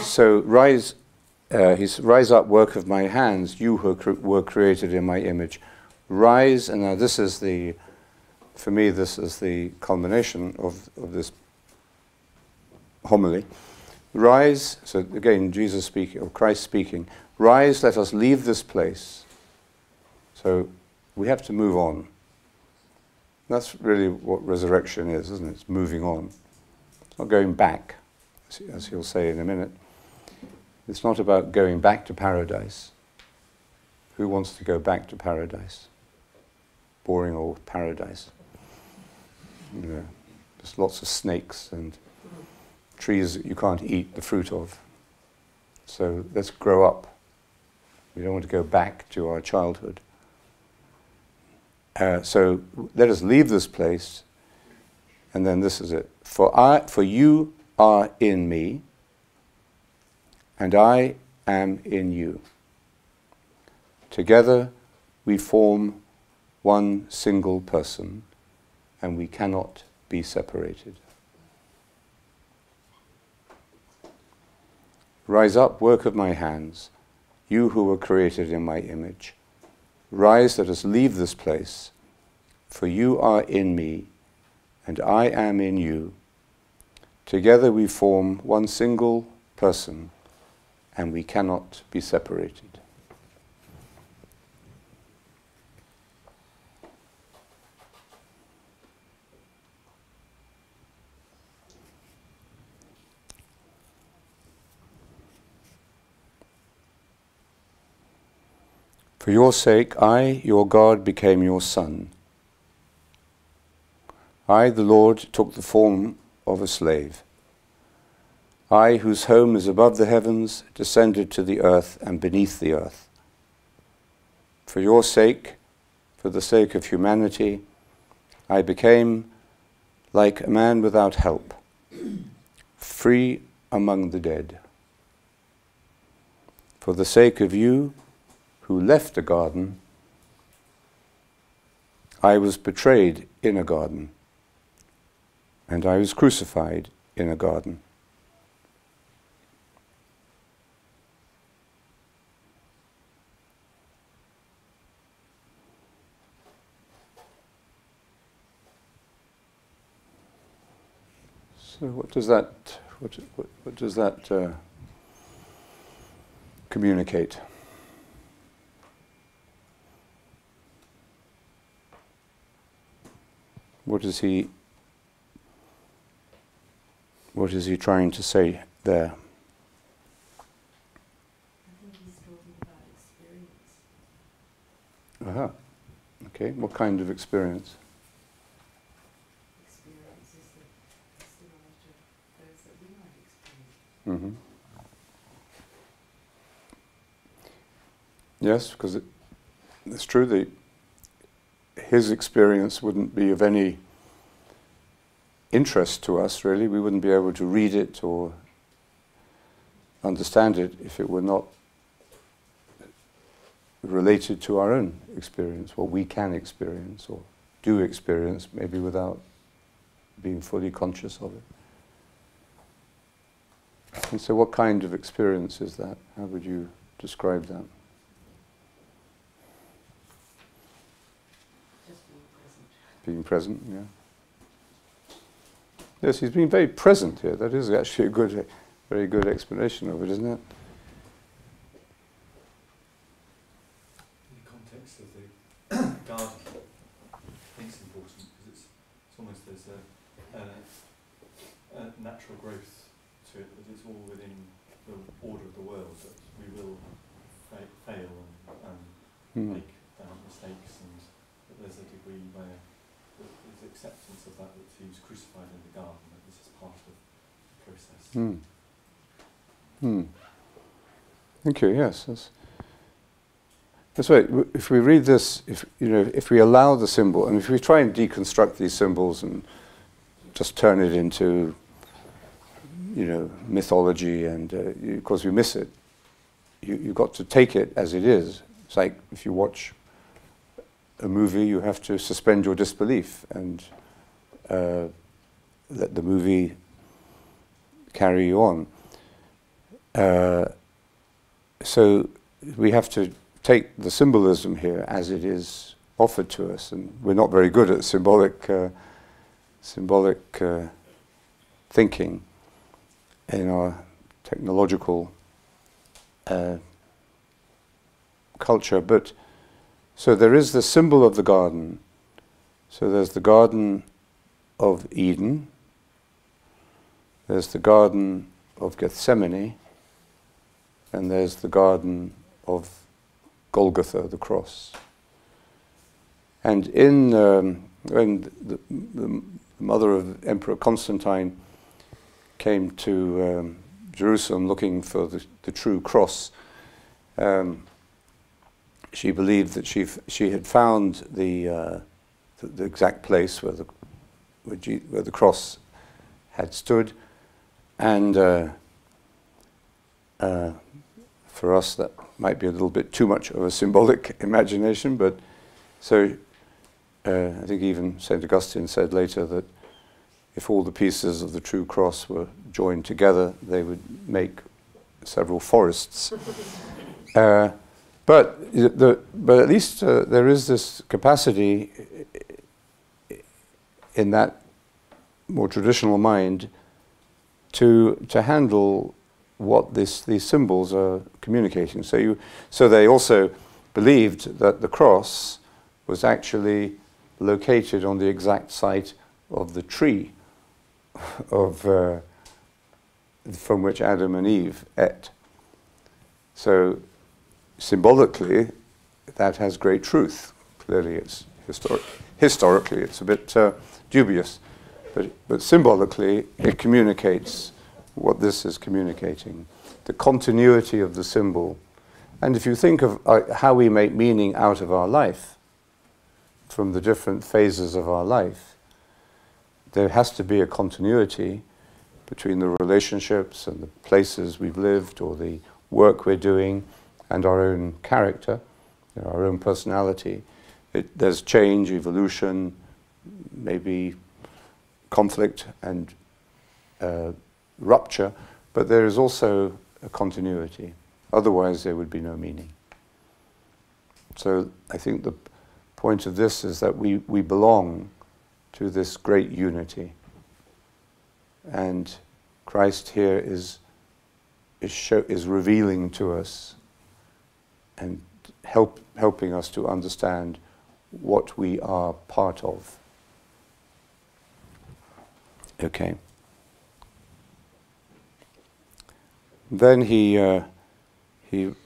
S1: So rise up, work of my hands, you who were created in my image. Rise, and now this is for me this is the culmination of this homily. Rise, so again Jesus speaking, or Christ speaking, rise, let us leave this place. So we have to move on. That's really what resurrection is, isn't it? It's moving on. It's not going back, as he'll say in a minute. It's not about going back to paradise. Who wants to go back to paradise? Boring old paradise. You know, there's lots of snakes and trees that you can't eat the fruit of. So let's grow up. We don't want to go back to our childhood. So let us leave this place, and then this is it. For you are in me, and I am in you. Together we form one single person, and we cannot be separated. Rise up, work of my hands, you who were created in my image. Rise, let us leave this place, for you are in me, and I am in you. Together we form one single person, and we cannot be separated. For your sake, I, your God, became your son. I, the Lord, took the form of a slave. I, whose home is above the heavens, descended to the earth and beneath the earth. For your sake, for the sake of humanity, I became like a man without help, free among the dead. For the sake of you, who left the garden, I was betrayed in a garden, and I was crucified in a garden. So what does that communicate? What is he trying to say there?
S4: I think he's talking about experience.
S1: Aha. Okay, what kind of experience?
S4: Experience is the knowledge of those that we might experience.
S1: Mm-hmm. Yes, because it's true that his experience wouldn't be of any interest to us, really. We wouldn't be able to read it or understand it if it were not related to our own experience, what we can experience or do experience, maybe without being fully conscious of it. And so what kind of experience is that? How would you describe that? Being present, yeah. Yes, he's been very present here. That is actually a very good explanation of it, isn't it?
S11: In the context of the garden, I think it's important because it's almost there's a natural growth to it, that it's all within the order of the world, that we will fail and make mistakes, and that there's a degree where there's acceptance of that he was crucified in the garden, that this is part of the process.
S1: Thank you, yes. That's right. If we read this, if we allow the symbol, and if we try and deconstruct these symbols and just turn it into, mythology, and of course we miss it. You've got to take it as it is. It's like if you watch a movie, you have to suspend your disbelief and let the movie carry you on. So we have to take the symbolism here as it is offered to us, and we're not very good at symbolic thinking in our technological culture. But so there is the symbol of the garden. So there's the Garden of Eden, there's the Garden of Gethsemane, and there's the Garden of Golgotha, the cross. And when the mother of Emperor Constantine came to Jerusalem looking for the true cross, she believed that she had found the exact place where the cross had stood, and for us that might be a little bit too much of a symbolic imagination, but so I think even St. Augustine said later that if all the pieces of the true cross were joined together, they would make several forests. But at least there is this capacity in that more traditional mind to handle what these symbols are communicating. So they also believed that the cross was actually located on the exact site of the tree from which Adam and Eve ate. So symbolically, that has great truth. Clearly, it's historically it's a bit dubious, but symbolically it communicates what this is communicating, the continuity of the symbol. And if you think of how we make meaning out of our life, from the different phases of our life, there has to be a continuity between the relationships and the places we've lived or the work we're doing and our own character, our own personality. There's change, evolution, maybe conflict and rupture, but there is also a continuity. Otherwise there would be no meaning. So I think the point of this is that we belong to this great unity. And Christ here is revealing to us and helping us to understand what we are part of. Okay. Then he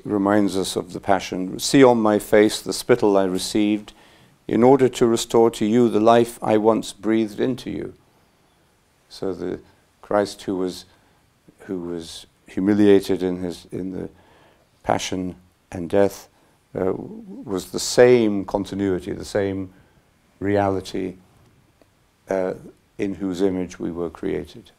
S1: reminds us of the Passion. See on my face the spittle I received, in order to restore to you the life I once breathed into you. So the Christ who was humiliated in the Passion and death was the same continuity, the same reality in whose image we were created.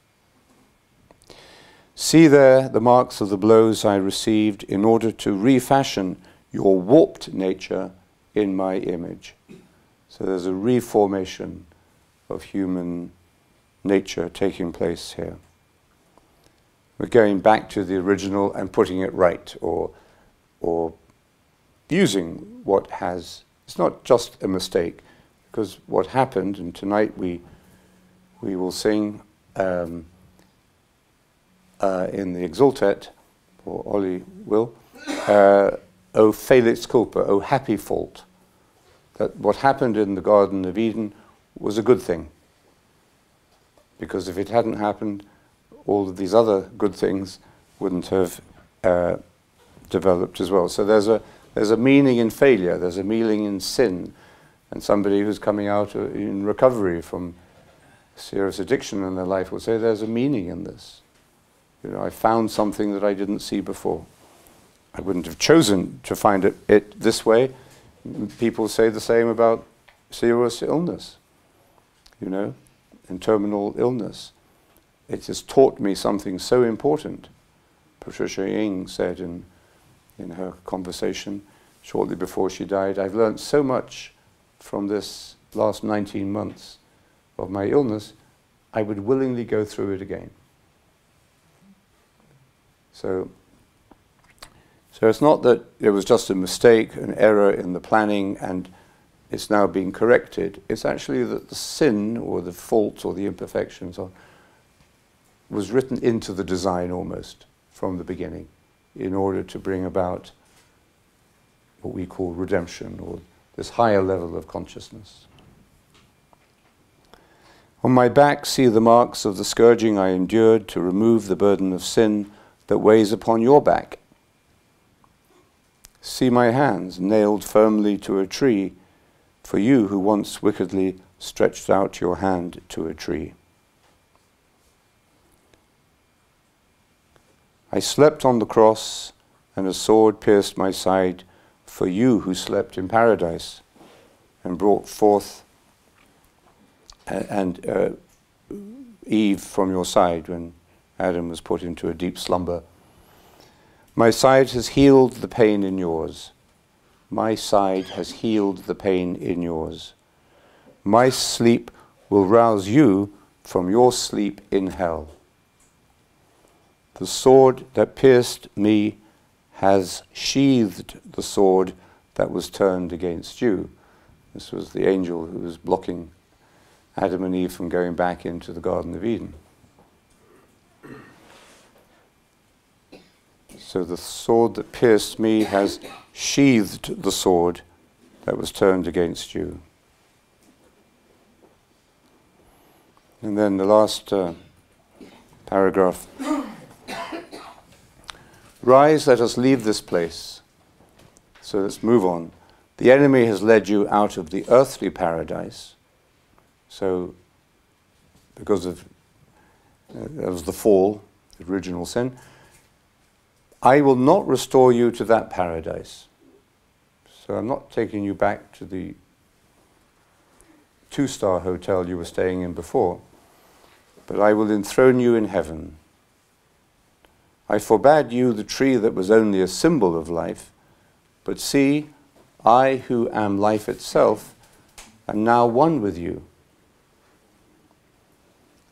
S1: See there the marks of the blows I received in order to refashion your warped nature in my image. So there's a reformation of human nature taking place here. We're going back to the original and putting it right, or using what has. It's not just a mistake, because what happened, and tonight we will sing in the Exultet, or Ollie will, O felix culpa, O happy fault, that what happened in the Garden of Eden was a good thing. Because if it hadn't happened, all of these other good things wouldn't have developed as well. So there's a meaning in failure, there's a meaning in sin, and somebody who's coming out in recovery from serious addiction in their life will say, there's a meaning in this. I found something that I didn't see before. I wouldn't have chosen to find it this way. People say the same about serious illness, you know, and terminal illness. It has taught me something so important. Patricia Ying said in her conversation shortly before she died, I've learned so much from this last 19 months of my illness, I would willingly go through it again. So it's not that it was just a mistake, an error in the planning, and it's now being corrected. It's actually that the sin or the fault or the imperfections was written into the design almost from the beginning in order to bring about what we call redemption, or this higher level of consciousness. On my back see the marks of the scourging I endured to remove the burden of sin that weighs upon your back. See my hands nailed firmly to a tree for you who once wickedly stretched out your hand to a tree. I slept on the cross and a sword pierced my side for you who slept in paradise and brought forth Eve from your side when Adam was put into a deep slumber. My side has healed the pain in yours. My side has healed the pain in yours. My sleep will rouse you from your sleep in hell. The sword that pierced me has sheathed the sword that was turned against you. This was the angel who was blocking Adam and Eve from going back into the Garden of Eden. So the sword that pierced me has sheathed the sword that was turned against you. And then the last paragraph. Rise, let us leave this place. So let's move on. The enemy has led you out of the earthly paradise. So, because of that was the fall, the original sin, I will not restore you to that paradise. So I'm not taking you back to the 2-star hotel you were staying in before, but I will enthrone you in heaven. I forbade you the tree that was only a symbol of life, but see, I who am life itself am now one with you.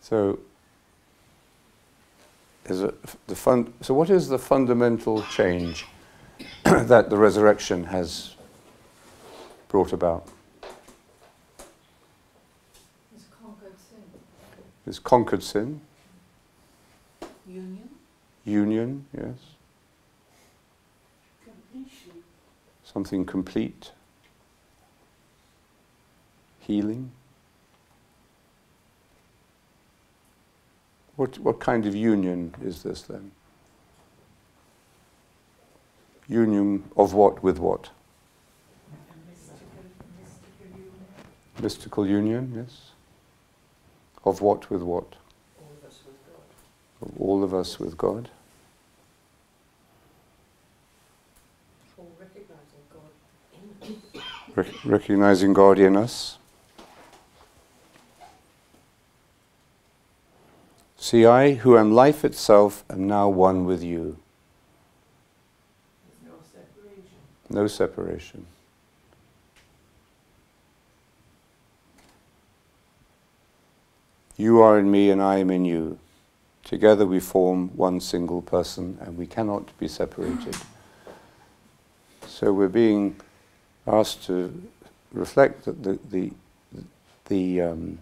S1: So, so what is the fundamental change that the resurrection has brought about?
S4: It's conquered sin.
S1: It's conquered sin.
S4: Union.
S1: Union, yes.
S4: Completion.
S1: Something complete. Healing. What kind of union is this then? Union of what with what? Mystical union, yes. Of what with what?
S5: All of us with God.
S1: Of all of us with God.
S5: Or recognizing God in us.
S1: Recognizing God in us. See, I, who am life itself, am now one with you.
S4: There's no separation.
S1: No separation. You are in me and I am in you. Together we form one single person and we cannot be separated. So we're being asked to reflect that the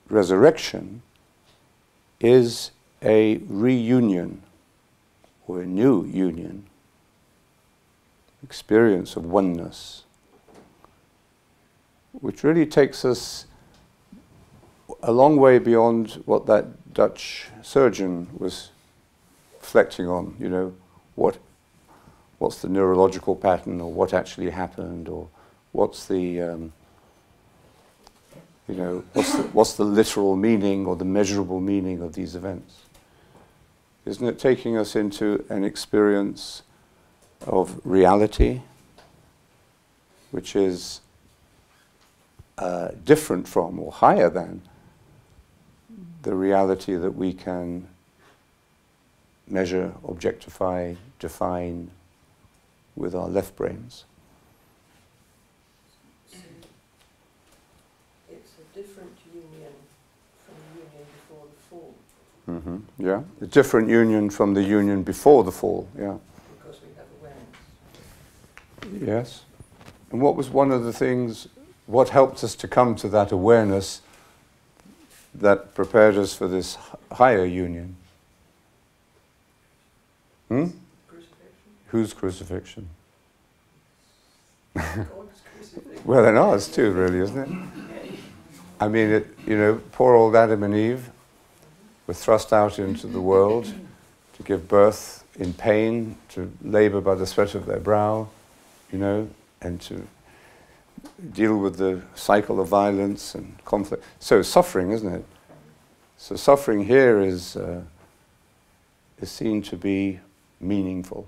S1: resurrection is a reunion or a new union, experience of oneness, which really takes us a long way beyond what that Dutch surgeon was reflecting on, you know, what's the neurological pattern, or what actually happened, or what's the what's the literal meaning or the measurable meaning of these events. Isn't it taking us into an experience of reality, which is different from or higher than the reality that we can measure, objectify, define with our left brains?
S5: It's a different union from the union before the fall.
S1: Mm-hmm. Yeah, a different union from the union before the fall, yeah.
S5: Because we have awareness.
S1: Yes. And what was one of the things, what helped us to come to that awareness that prepared us for this higher union?
S5: Crucifixion.
S1: Whose crucifixion?
S5: God's crucifixion.
S1: Well, and ours too, really, isn't it? I mean, poor old Adam and Eve were thrust out into the world to give birth in pain, to labor by the sweat of their brow, and to deal with the cycle of violence and conflict. So suffering, isn't it? So suffering here is seen to be meaningful.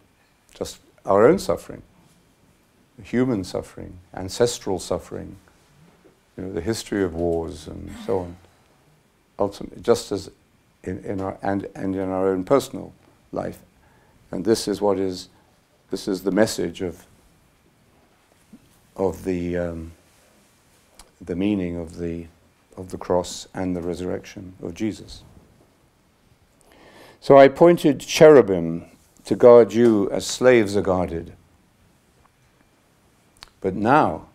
S1: Just our own suffering, human suffering, ancestral suffering, the history of wars and so on. Ultimately, just as in our own personal life. And this is the message of the meaning of the cross and the resurrection of Jesus. So I appointed cherubim to guard you as slaves are guarded. But now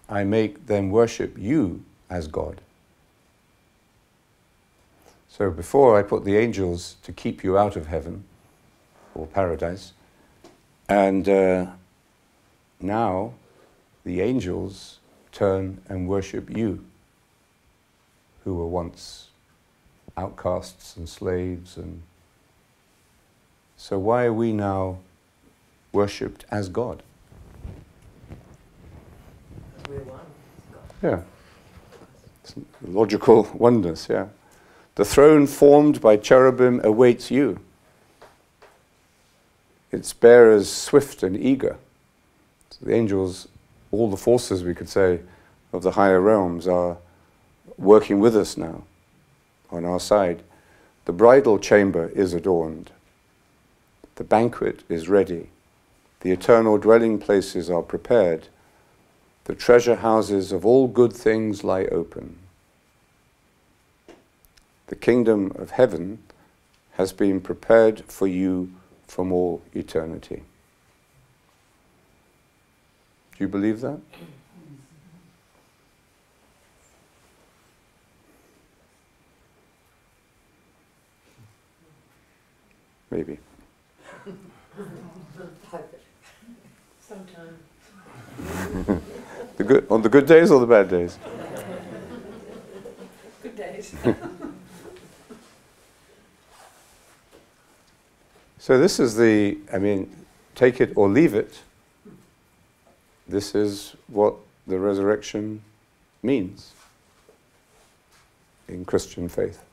S1: I make them worship you as God. So before I put the angels to keep you out of heaven or paradise, and now the angels turn and worship you, who were once outcasts and slaves. And so why are we now worshipped as God?
S5: We're one.
S1: Yeah. It's logical oneness, yeah. The throne formed by cherubim awaits you. Its bearers swift and eager. So the angels, all the forces, we could say, of the higher realms are working with us now, on our side. The bridal chamber is adorned. The banquet is ready. The eternal dwelling places are prepared. The treasure houses of all good things lie open. The kingdom of heaven has been prepared for you from all eternity. Do you believe that? Maybe.
S2: Sometime.
S1: On the good days or the bad days?
S2: Good days.
S1: So this is take it or leave it. This is what the resurrection means in Christian faith.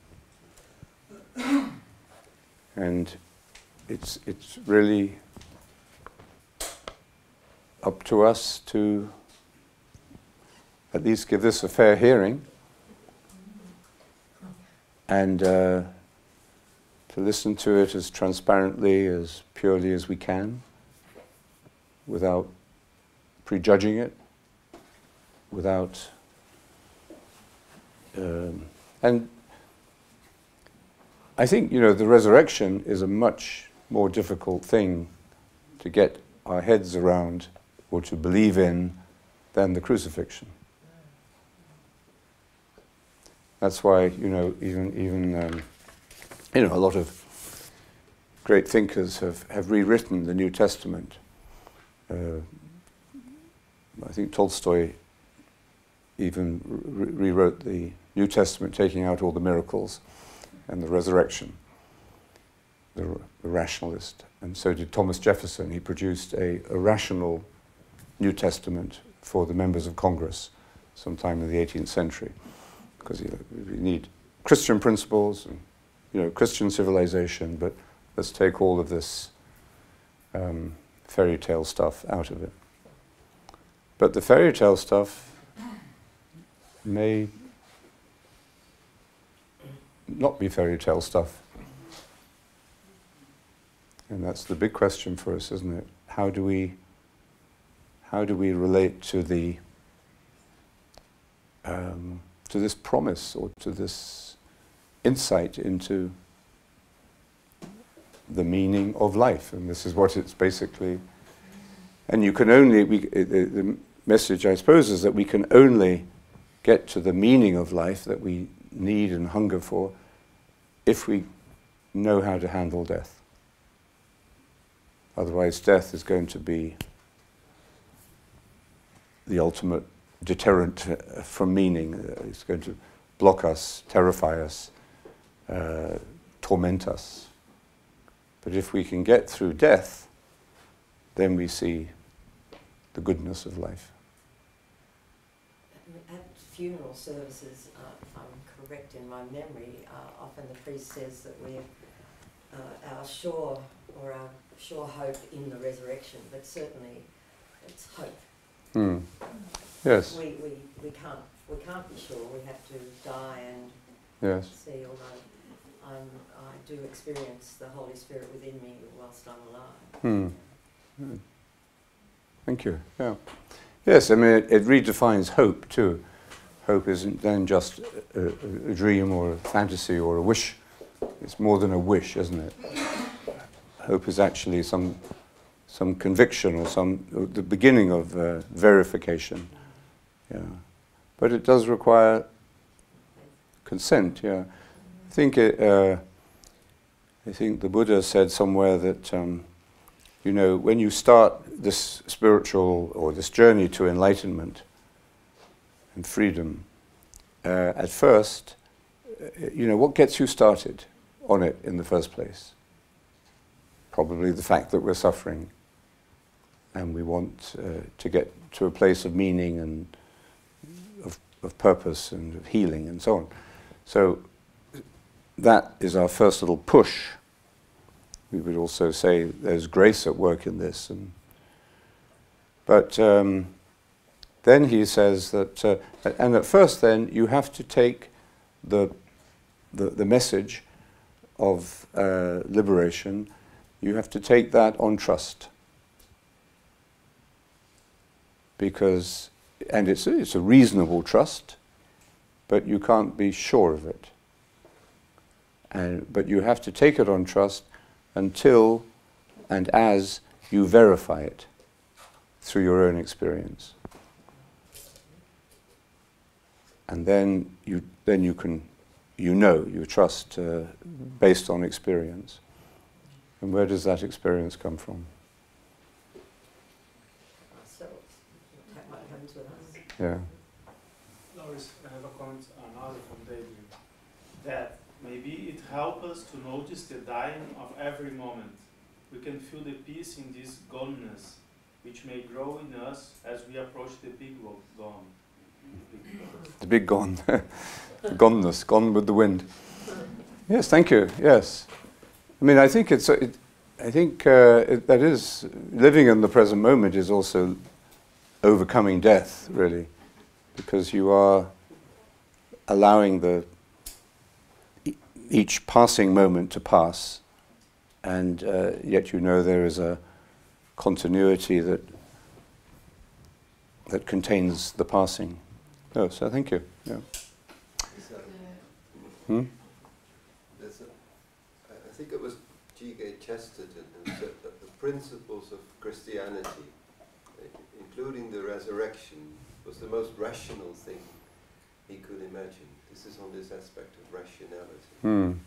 S1: And it's really up to us to at least give this a fair hearing and to listen to it as transparently, as purely as we can, without prejudging it, without... and I think, the resurrection is a much more difficult thing to get our heads around or to believe in than the crucifixion. That's why, even a lot of great thinkers have rewritten the New Testament. I think Tolstoy even rewrote the New Testament, taking out all the miracles and the resurrection, the rationalist. And so did Thomas Jefferson. He produced a rational New Testament for the members of Congress sometime in the 18th century, because you need Christian principles and Christian civilization, but let's take all of this fairy tale stuff out of it. But the fairy tale stuff may not be fairy tale stuff. And that's the big question for us, isn't it? How do we relate to to this promise, or to this insight into the meaning of life? And this is what it's basically. And you can only, the message, I suppose, is that we can only get to the meaning of life that we need and hunger for if we know how to handle death. Otherwise, death is going to be the ultimate deterrent from meaning. It's going to block us, terrify us, torment us. But if we can get through death, then we see the goodness of life.
S5: At funeral services, if I'm correct in my memory, often the priest says that we're our sure hope in the resurrection, but certainly it's hope.
S1: Mm. Yes.
S5: We can't be sure. We have to die and
S1: yes.
S5: see. Although I do experience the Holy Spirit within me whilst I'm alive.
S1: Mm. Thank you. Yeah. Yes. I mean, it redefines hope too. Hope isn't then just a dream or a fantasy or a wish. It's more than a wish, isn't it? Hope is actually some conviction or the beginning of verification. Yeah, but it does require consent. Yeah, I think the Buddha said somewhere that when you start this spiritual or this journey to enlightenment and freedom, at first, what gets you started on it in the first place? Probably the fact that we're suffering and we want to get to a place of meaning and of purpose and of healing and so on. So that is our first little push. We would also say there's grace at work in this. But then he says that, and at first then you have to take the message of liberation, you have to take that on trust. Because, and it's a reasonable trust, but you can't be sure of it. But you have to take it on trust until and as you verify it through your own experience. And then you can, you trust based on experience. And where does that experience come from?
S5: What happens with us?
S1: Yeah.
S9: Laurence, I have a comment, another from David, that maybe it helps us to notice the dying of every moment. We can feel the peace in this goneness, which may grow in us as we approach the big gone.
S1: The big gone. Goneness, gone with the wind. Yes, thank you. Yes. I mean, I think that is, living in the present moment is also overcoming death, really, because you are allowing each passing moment to pass, and yet there is a continuity that contains the passing. Oh, so thank you. Yeah.
S12: I think it was G.K. Chesterton who said that the principles of Christianity, including the resurrection, was the most rational thing he could imagine. This is on this aspect of rationality.
S1: Mm.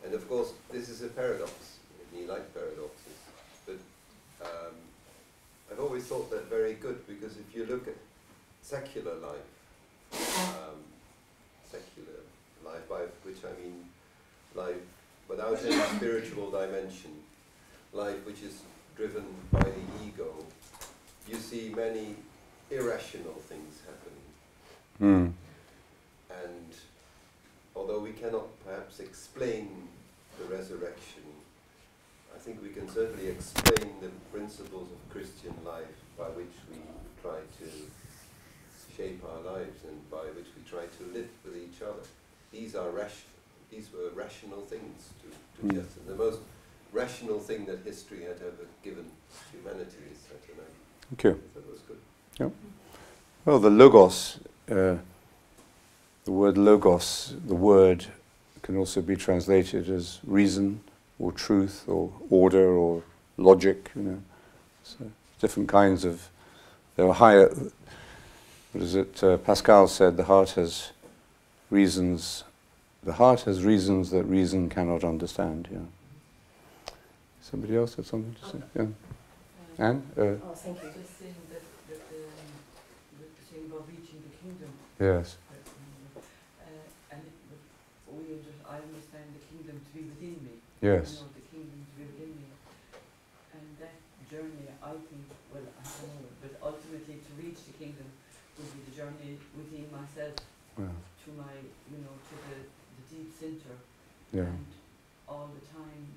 S12: And of course, this is a paradox. He liked paradoxes. But I've always thought that very good, because if you look at secular life, by which I mean life without any spiritual dimension, life which is driven by the ego, you see many irrational things happening.
S1: Mm.
S12: And although we cannot perhaps explain the resurrection, I think we can certainly explain the principles of Christian life by which we try to shape our lives and by which we try to live with each other. These were rational things to just, and the most rational thing that history had ever given humanity is that, and
S1: Thank you.
S12: that was good.
S1: Yep. Well, the logos, the word logos, the word can also be translated as reason or truth or order or logic, you know. So different kinds of, there are higher, what is it, Pascal said, the heart has reasons that reason cannot understand, yeah. Somebody else had something to say? Yeah. Anne?
S5: Oh, thank you.
S4: Just saying that the thing about reaching the kingdom.
S1: Yes.
S4: And I understand the kingdom to be within me.
S1: Yes.
S4: You know, the kingdom to be within me. And that journey, I think, well, I don't know, but ultimately to reach the kingdom will be the journey within myself,
S1: Wow.
S4: to my, you know, to the deep center.
S1: Yeah.
S4: And all the time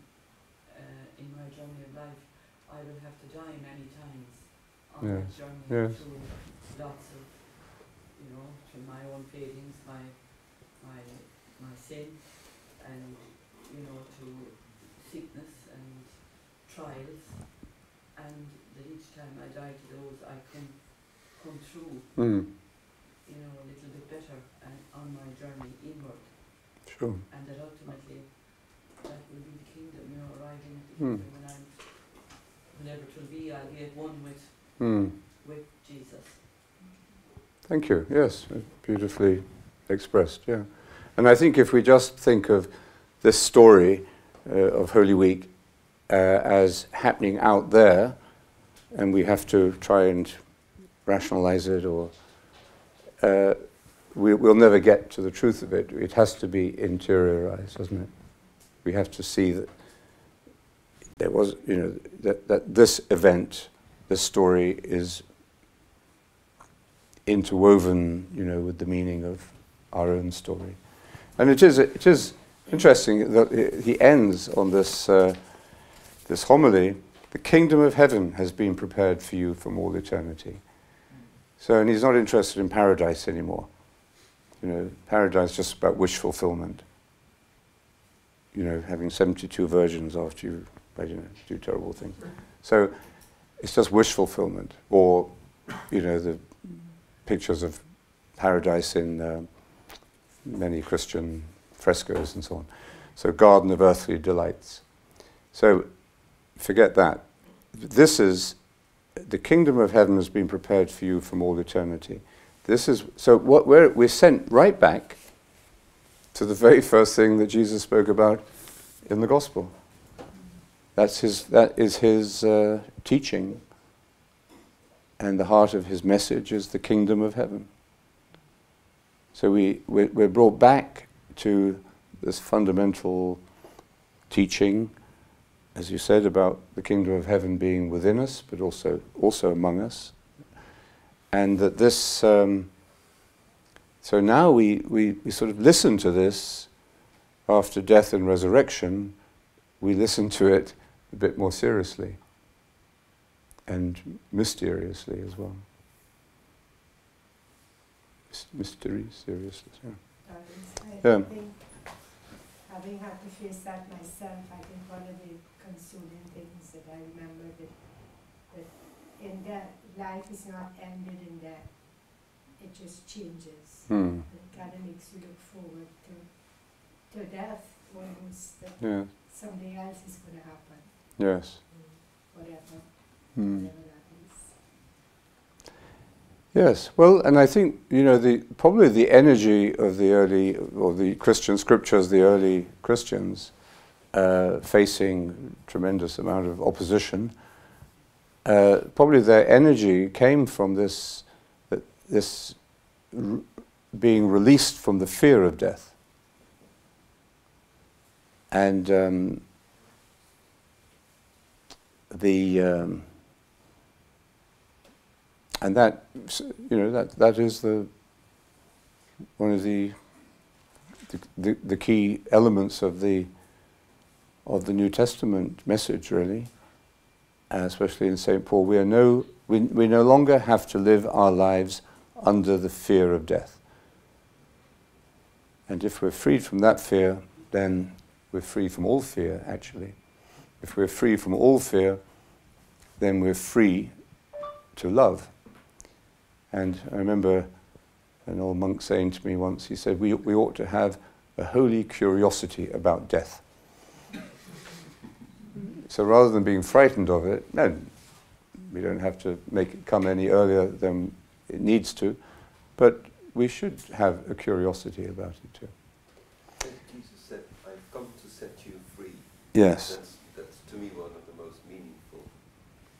S4: in my journey of life, I will have to die many times on that
S1: Yes.
S4: journey
S1: Yes.
S4: through lots of, you know, through my own failings, my sin, and, you know, to sickness and trials, and that each time I die to those, I can come through, you know, a little bit better and on my journey inward.
S1: Sure.
S4: And that ultimately that will be the kingdom, you know, arriving at the kingdom when whenever it will be, I'll be at one with Jesus.
S1: Thank you. Yes, beautifully expressed, yeah. And I think if we just think of this story of Holy Week as happening out there, and we have to try and rationalize it, or we'll never get to the truth of it. It has to be interiorized, doesn't it? We have to see that there was, you know, that this event, this story is interwoven, you know, with the meaning of our own story. And it is interesting that he ends on this this homily. The kingdom of heaven has been prepared for you from all eternity. So, and he's not interested in paradise anymore. You know, paradise is just about wish fulfillment. You know, having 72 virgins after you, you know, do terrible things. So, it's just wish fulfillment, or, you know, the pictures of paradise in many Christian frescoes and so on. So, garden of earthly delights. So, forget that. This is, the kingdom of heaven has been prepared for you from all eternity. This is, so we're sent right back to the very first thing that Jesus spoke about in the gospel. That is his teaching, and the heart of his message is the kingdom of heaven. So we're brought back to this fundamental teaching, as you said, about the kingdom of heaven being within us, but also among us. And that this, so now we sort of listen to this after death and resurrection. We listen to it a bit more seriously and mysteriously as well. Mystery, seriously. Yeah.
S6: I think, having had to face that myself, I think one of the consuming things that I remember that in that life is not ended in death, it just changes. It kind of makes you look forward to death, almost, that something else is going to happen.
S1: Yes.
S6: Whatever that is.
S1: Yes, well, and I think, you know, probably the energy of the early, or the Christian scriptures, the early Christians, facing tremendous amount of opposition, probably their energy came from this being released from the fear of death. And and that, you know, that is one of the the key elements of the New Testament message, really, especially in St. Paul. We no longer have to live our lives under the fear of death. And if we're freed from that fear, then we're free from all fear, actually. If we're free from all fear, then we're free to love. And I remember an old monk saying to me once, he said, we ought to have a holy curiosity about death. So rather than being frightened of it, no, we don't have to make it come any earlier than it needs to, but we should have a curiosity about it too.
S12: Jesus said, "I've come to set you free."
S1: Yes.
S12: That's to me one of the most meaningful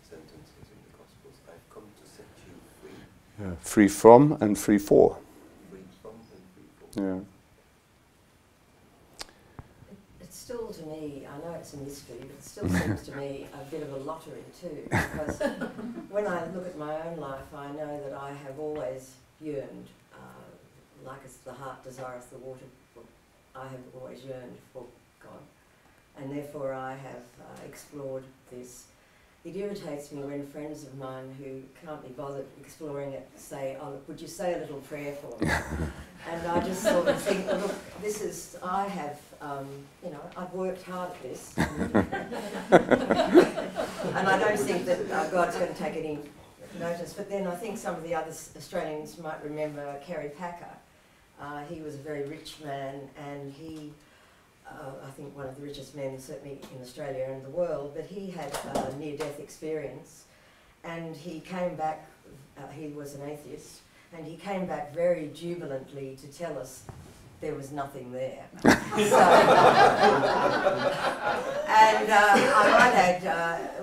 S12: sentences in the Gospels. I've come to set you free.
S1: Yeah. Free from and free for.
S12: Free from and free for.
S1: Yeah.
S5: It's still, to me, I know it's a mystery, but it still seems to me a bit of a lottery too, because when I look at my own life, I know that I have always yearned, like as the heart desireth the water, I have always yearned for God, and therefore I have explored this. It irritates me when friends of mine who can't be bothered exploring it say, "Oh, look, would you say a little prayer for me?" And I just sort of think, well, look, this is, I have, I've worked hard at this. And I don't think that God's going to take any notice. But then I think some of the other Australians might remember Kerry Packer. He was a very rich man, and he, I think one of the richest men certainly in Australia and the world, but he had a near-death experience, and he came back, he was an atheist, and he came back very jubilantly to tell us there was nothing there. So, and I might add,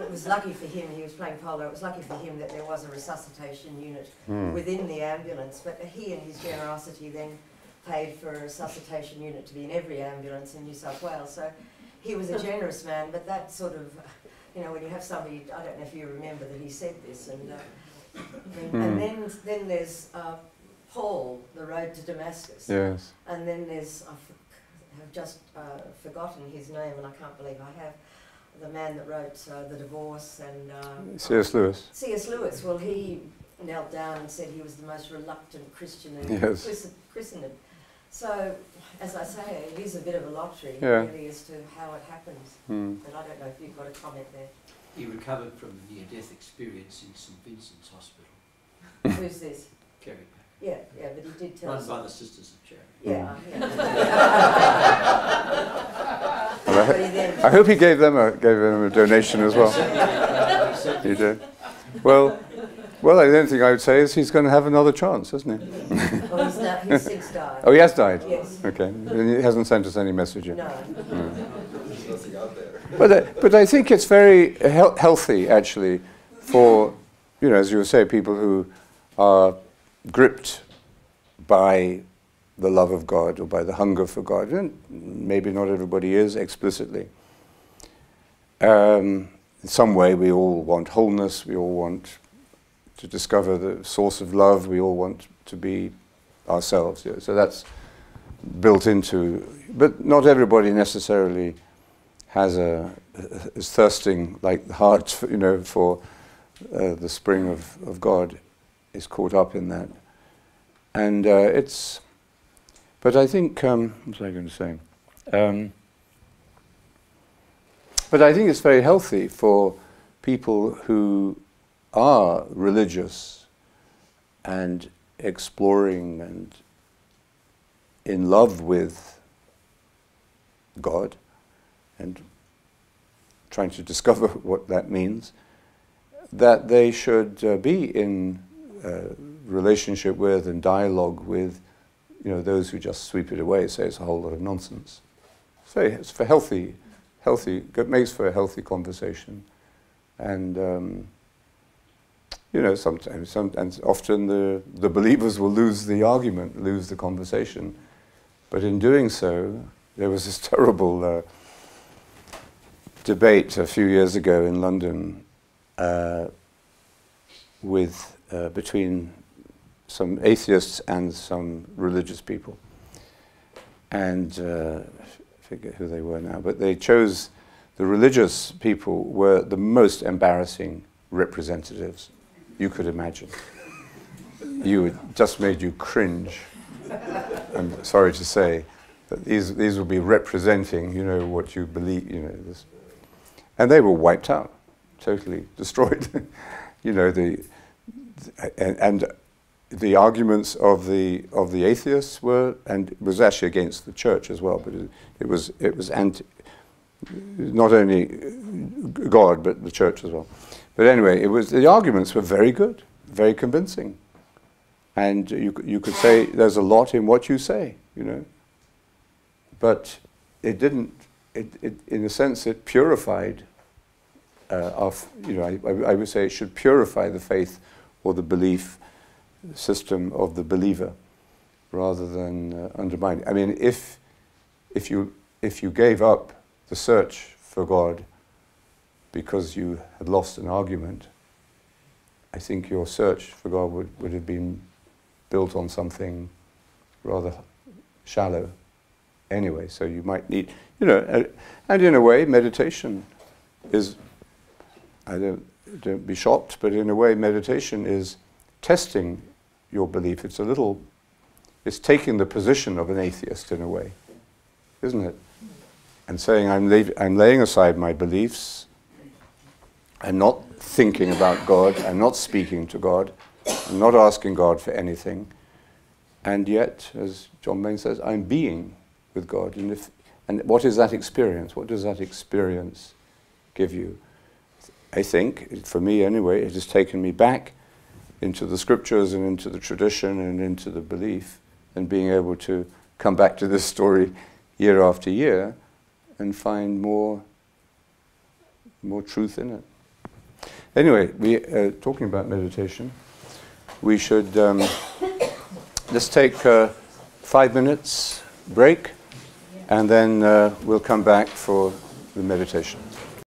S5: it was lucky for him, he was playing polo, it was lucky for him that there was a resuscitation unit within the ambulance, but he and his generosity then paid for a resuscitation unit to be in every ambulance in New South Wales. So he was a generous man, but that sort of, when you have somebody, I don't know if you remember that he said this, and then there's Paul, the road to Damascus.
S1: Yes.
S5: And then there's, I have just forgotten his name, and I can't believe I have, the man that wrote The Divorce and...
S1: C.S. Lewis.
S5: C.S. Lewis, well, he knelt down and said he was the most reluctant Christian in Christendom. So, as I say, it is a bit of a lottery, really, as to how it happens. But I don't know if you've got a comment there.
S7: He recovered from a near-death experience in St Vincent's Hospital.
S5: Who's this?
S7: Kerry.
S5: Yeah, but he did tell us.
S7: Run by the Sisters of Charity.
S5: Yeah.
S1: I hope he gave them a donation as well. He did. Well, the only thing I would say is he's going to have another chance, isn't he?
S5: Well, he's since died.
S1: Oh, he has died?
S5: Yes.
S1: Okay. And he hasn't sent us any message yet.
S5: No.
S12: There's nothing out there.
S1: But I think it's very healthy, actually, for, as you say, people who are gripped by the love of God or by the hunger for God. And maybe not everybody is explicitly. In some way, we all want wholeness. We all want to discover the source of love. We all want to be ourselves. So that's built into. But not everybody necessarily is thirsting like the heart, for the spring of God is caught up in that. And but I think, what was I going to say? But I think it's very healthy for people who are religious and exploring and in love with God and trying to discover what that means, that they should be in relationship with and dialogue with, those who just sweep it away, say it's a whole lot of nonsense. It's for healthy, it makes for a healthy conversation, and sometimes, and often the believers will lose the argument, lose the conversation, but in doing so, there was this terrible debate a few years ago in London between some atheists and some religious people. and I forget who they were now, but they chose, the religious people were the most embarrassing representatives you could imagine. It just made you cringe. I'm sorry to say that these will be representing, you know, what you believe, you know, this. And they were wiped out, totally destroyed. You know, and the arguments of the atheists were, and it was actually against the church as well, but it was anti, not only God but the church as well. But anyway, the arguments were very good, very convincing, and you could say there's a lot in what you say, you know. But it didn't. It in a sense it purified. You know, I would say it should purify the faith or the belief system of the believer, rather than undermine it. I mean, if you gave up the search for God because you had lost an argument, I think your search for God would have been built on something rather shallow anyway. So you might need, you know, and in a way, meditation is, don't be shocked, but in a way, meditation is testing your belief. It's taking the position of an atheist in a way, isn't it? And saying, I'm laying aside my beliefs, I'm not thinking about God, I'm not speaking to God, I'm not asking God for anything, and yet, as John Bain says, I'm being with God. And what is that experience? What does that experience give you? I think, for me anyway, it has taken me back into the scriptures and into the tradition and into the belief, and being able to come back to this story year after year and find more truth in it. Anyway, talking about meditation, we should let's take 5 minutes break, and then we'll come back for the meditation.